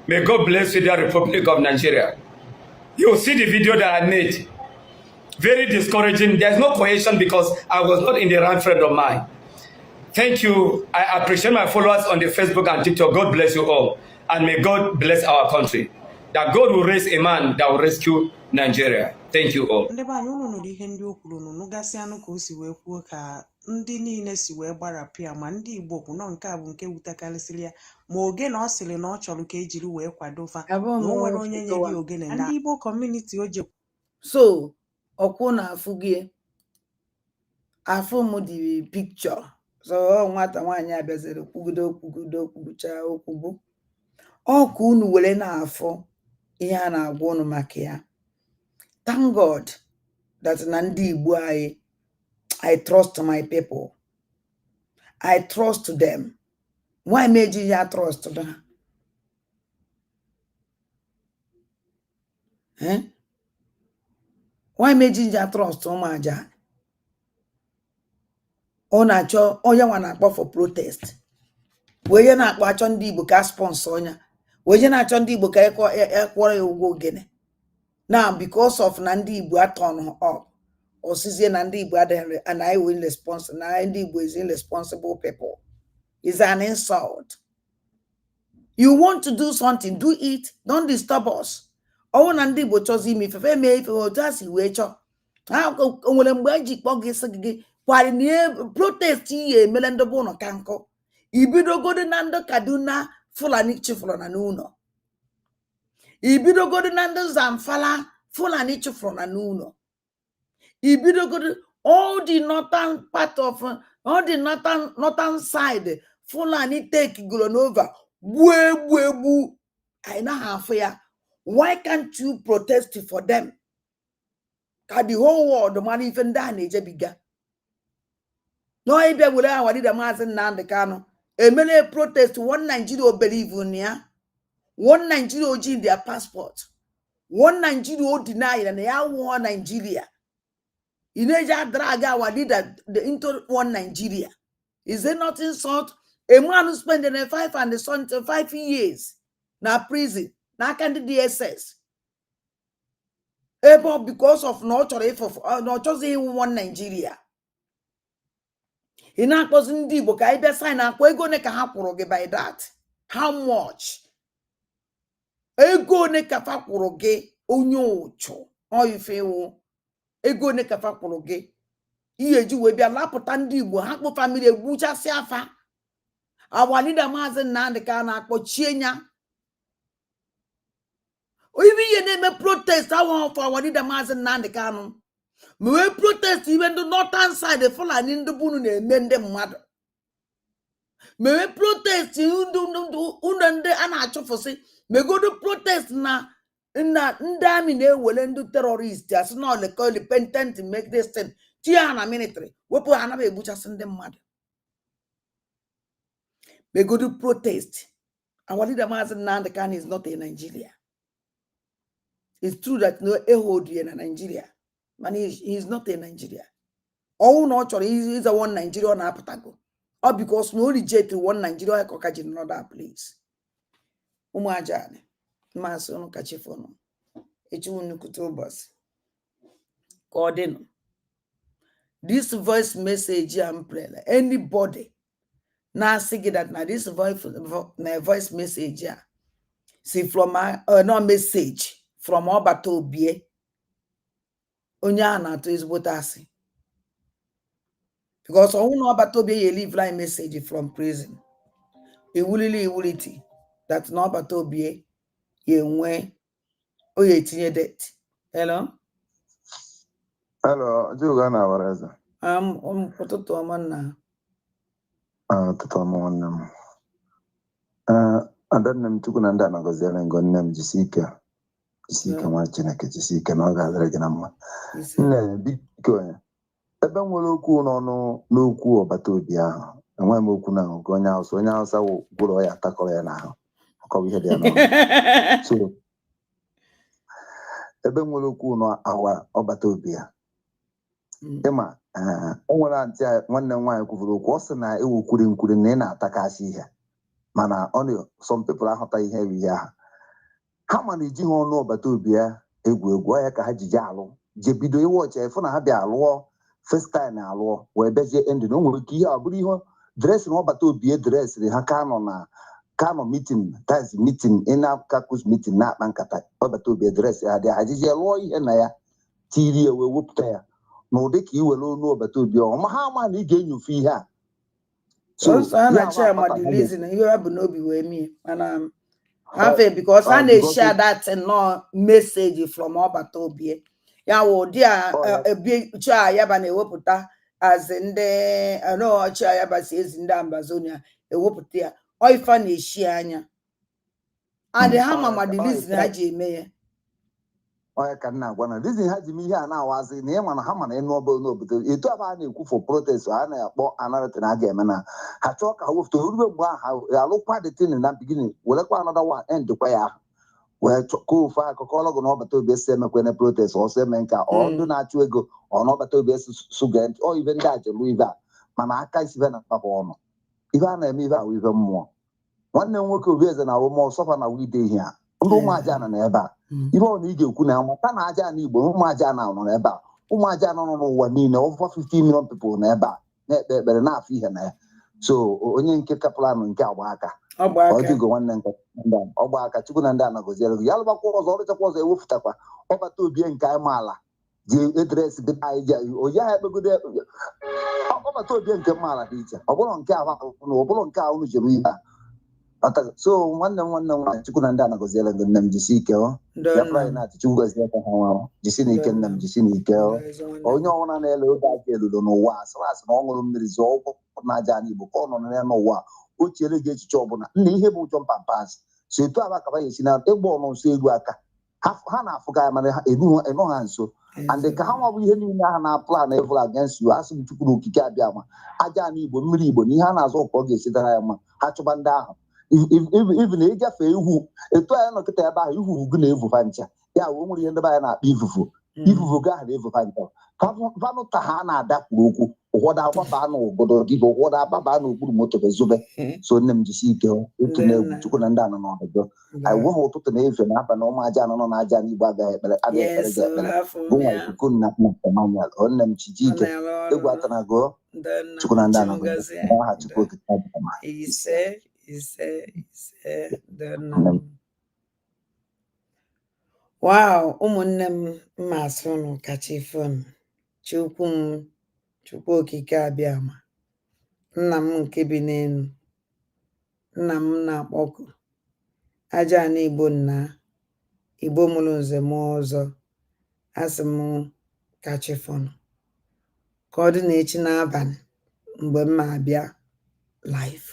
may God bless the Republic of Nigeria. You will see the video that I made. Very discouraging. There's no cohesion because I was not in the right frame of mind. Thank you. I appreciate my followers on the Facebook and TikTok. God bless you all. And may God bless our country. That God will raise a man that will rescue Nigeria. Thank you all. Ndị niile si wee gbarapịa ma ndị Igbo bụ nọ nke a bụ nke wutakarịsịrị ya ma ogene ọ sịrị na ọ chọrọ ka ejiri wee kwado fa na o nwere onye nye gị ogene na ndị Igbo community o je. So ọkwụ na afụ gị afụ m the picture. So nwata nwaanyị abịaziri kwugucha okwubu ọkụ unu were na afọ ihe a na-agwa unu maka ya. Thank God that na ndị Igbo anyị I trust my people. I trust them. Why made you trust them? Eh? Why made you trust them? Ọ na-achọ onye nwa na-akpọ for protest. Wee na-akpọ achọ ndị Igbo ka sponsor onye. Wee na-achọ ndị Igbo ka ekwọrọ ya ụgwọ ogene. Now, because of na ndị Igbo turn up, osizie na ndị Igbo adịghị, and I will responsible. Na ndị Igbo is irresponsible people. It's an insult. You want to do something, do it. Don't disturb us. Ọ na ndị Igbo chọzi ime ife mee ife otu a si wee chọọ. Ha nwere mgbe eji kpọ gị sị gị kwari na protest ihe emele ndị bụ ụlọ ka nkụ. Ibidogodi na ndị Kaduna Fulani chịfụrụ na n'ụlọ. Ibidogodi na ndị Zamfara Fulani chịfụrụ na n'ụlọ. Ibidogodi all the northern part of all the northern side Fulani take over. Gbu. I know half ya. Why can't you protest for them? Cause the whole world, the money even done is bigger. No, I be with our leader Mazen Nandekano. A many protest, one Nigeria believe in ya. One Nigeria in their passport. One Nigeria deny and they are one Nigeria. You know, just drag our leader into one Nigeria. Is it not insult? A man who spent in 5 years now prison, now can the DSS. Because of not just one Nigeria. He not causing the book. I be sign up. We go neka hapuroge by that. How much? Ego neka fapuroge onyocho. How you feel? Ego neka fapuroge. Iye ju we be a laputa ndi Igbo. Hakpo family bucha siafa. Our leader Mazen Nandeka na akpo chienya. Even ye name protest. I want for our leader Mazen Nandeka. We protest even the northern side. The Fulani in the Bunu name them mad. Me protest unde anacho for say. Me go to protest na ndami ne welendo terrorists. As not the call repentant to make this thing. Tiana military. We put another butcher send them mad. They go to protest. Our leader Mazen Nandekan is not in Nigeria. It's true that no Ehodi in Nigeria. But he's not in Nigeria. All not he's a one Nigeria on Apatago. Or because no reject one Nigeria cockage in another place. Umajane. Masono kachifono. Echunu kutubas. Coordinate. This voice message I'm praying. Anybody now say that now this voice message yeah. See from my no message from Obato Bie. Onya na to is what I see. Because all know Obato Bie leave line message from prison. It willity that no Obato Bie ye when oh ye tinye debt. Hello? Hello, Jugana Waraza. Potato man na. Tatamonam. Adanam Tukunanda Nagazela Gonem Jessica. Jessica Marchineke, Jessica Naga Reganama. Big going. Ebe nwere okwu n'okwu ọbataobi ahụ enwe m okwu na nke onye Hausa gwụrụ ya atakọrọ ya n'ahụ ọkọwa ihe dị ya n'ọnụ so ebe nwere okwu n'awa ọbataobi ya ịma o nwere antị nwanne nwaanyị kwufuru okwu ọ sị na ewu kwuri na ị na-atakasị ihe mana some people ahụta ihe eri ya ha mana ejighị ọnụ ọbataobi ya egwu ya ka ha jiji alụ je bido iwe ọcha efu na ha bịa alụọ first time alụọ wee bezie ending o nwere ike ihe ọ bụrụ ihe dress na ọbataobi dress ha ka nọ meeting tazi meeting ina kakus meeting na akpa nkata ọbataobi dress ha dị ha jiji lụọ ihe na ya tiri wee wepụta ya na ụdị ka iwere ọnụ ọbataobi ọma ha ama na ị ga-enyofe ihe a so na chairman the reason you have no be with me and have it because I they share that no message from Obatobie. Ya wo dia cha yaba na eweputa as in the no cha yaba says in the Amazonia eweputa ya oifa na eshi anya and the hamama the reason ha ji eme ya Oya ka nna agwa na reason ha ji m ihe a na-awazi na ịma na ha ma na ịnụ ọbụla n'obodo etu aba a na-ekwu for protest a na-akpọ anarịtị na a ga-eme na ha chọọ ka ha wefụta orube mgbe ahụ alụkwa the thing na beginning werekwa another one endkwa ya ahụ wee chọkọ ofe akụkọ ọlọgụ na ọbata obi esi emekwene protest ọsọ eme nke ọ ndị na-achụ ego ọ na ọbata obi esi suga ntị ọ ibe ndị a jelu ibe a mana aka isibe na papa ọnụ ibe a na-eme ibe ahụ ibe mmụọ nwanne m nwoke Obieze na awụmọ sọfa na wide ihe a ndị ụmụaja nọ n'ebe a ibe ọ na ị ga-ekwu na amata na aja na Igbo ụmụaja na nọ n'ebe a ụmụaja nọ n'ụwa niile over 50 million people n'ebe a na-ekpe ekpere na-afụ ihe na ya so onye nke kaplanụ nke agba aka ọdịgo nwanne nke ọgba aka Chukwu na ndị anagoziere gị ya lụbakwa ọzọ ọrụchakwa ọzọ ewepụtakwa ọbata obie nke anyị maala ji edres dị anyị ji oyi ahụ ekpegodo ọbata obie nke maala dị iche ọbụrụ nke ahụ na ọbụrụ nke ahụ jere ibe so nwanne m nwaanyị Chukwu na ndị anagoziere gị nne m jisi ike ya praị na Chukwu gozie ka ha nwa jisi n'ike nne m jisi n'ike onye ọbụla na-ele oge aka elulo n'ụwa asịrị asị na ọ ṅụrụ mmiri zụọ ụkwụ n'aja n'Igbo ka ọ nọ n'ụwa o chere gị echiche ọbụla nna ihe bụ ụjọ mpampasị so etu aba kaba esi na ịgba ọnụ nso elu aka ha na-afụga ya mana ịnụ ha nso and ka ha nwabụ ihe niile ahụ na-apụla na evil against you asị m Chukwu na okike abịa ma aja n'Igbo mmiri Igbo na ihe a na-azụ ụkọ ọ ga-esidara ya mma ha chụba ndị ahụ even na ịgafe ihu etu anyị nọkịta ebe ahụ ihuvu gị na-evuva ncha ya o nwere ihe ndị be anyị na-akpa ivuvu gị ahụ na-evuva ncha vanụ ka ha na-adakwuru okwu ụfọdụ agbaba n'obodo gị bụ ụfọdụ agbaba n'okpuru moto bezobe so nne m jisi ike otu na-egwu Chukwu na ndị anọ n'ọdụdọ anyị nweghị ụtụtụ na efe na aba na ụmụaja anọ nọ n'aja n'Igbo agaghị ekpere gị ekpere gụnwa ikuku nna Emmanuel nne m chiji ike egwu atana gụọ Chukwu na ndị anọ aha Chukwu okike wow ụmụnne m mma asị unu kacha ife unu Chukwu okike abịama nna m nke bi n'elu nna m na-akpọku aja na Igbo nna Igbo mụrụ nze m ọzọ asị m kacha ife unu ka ọ dị na echi n'abalị mgbe m ma abịa live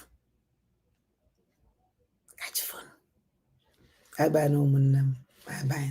kacha ife unu bye bye na ụmụnne m bye bye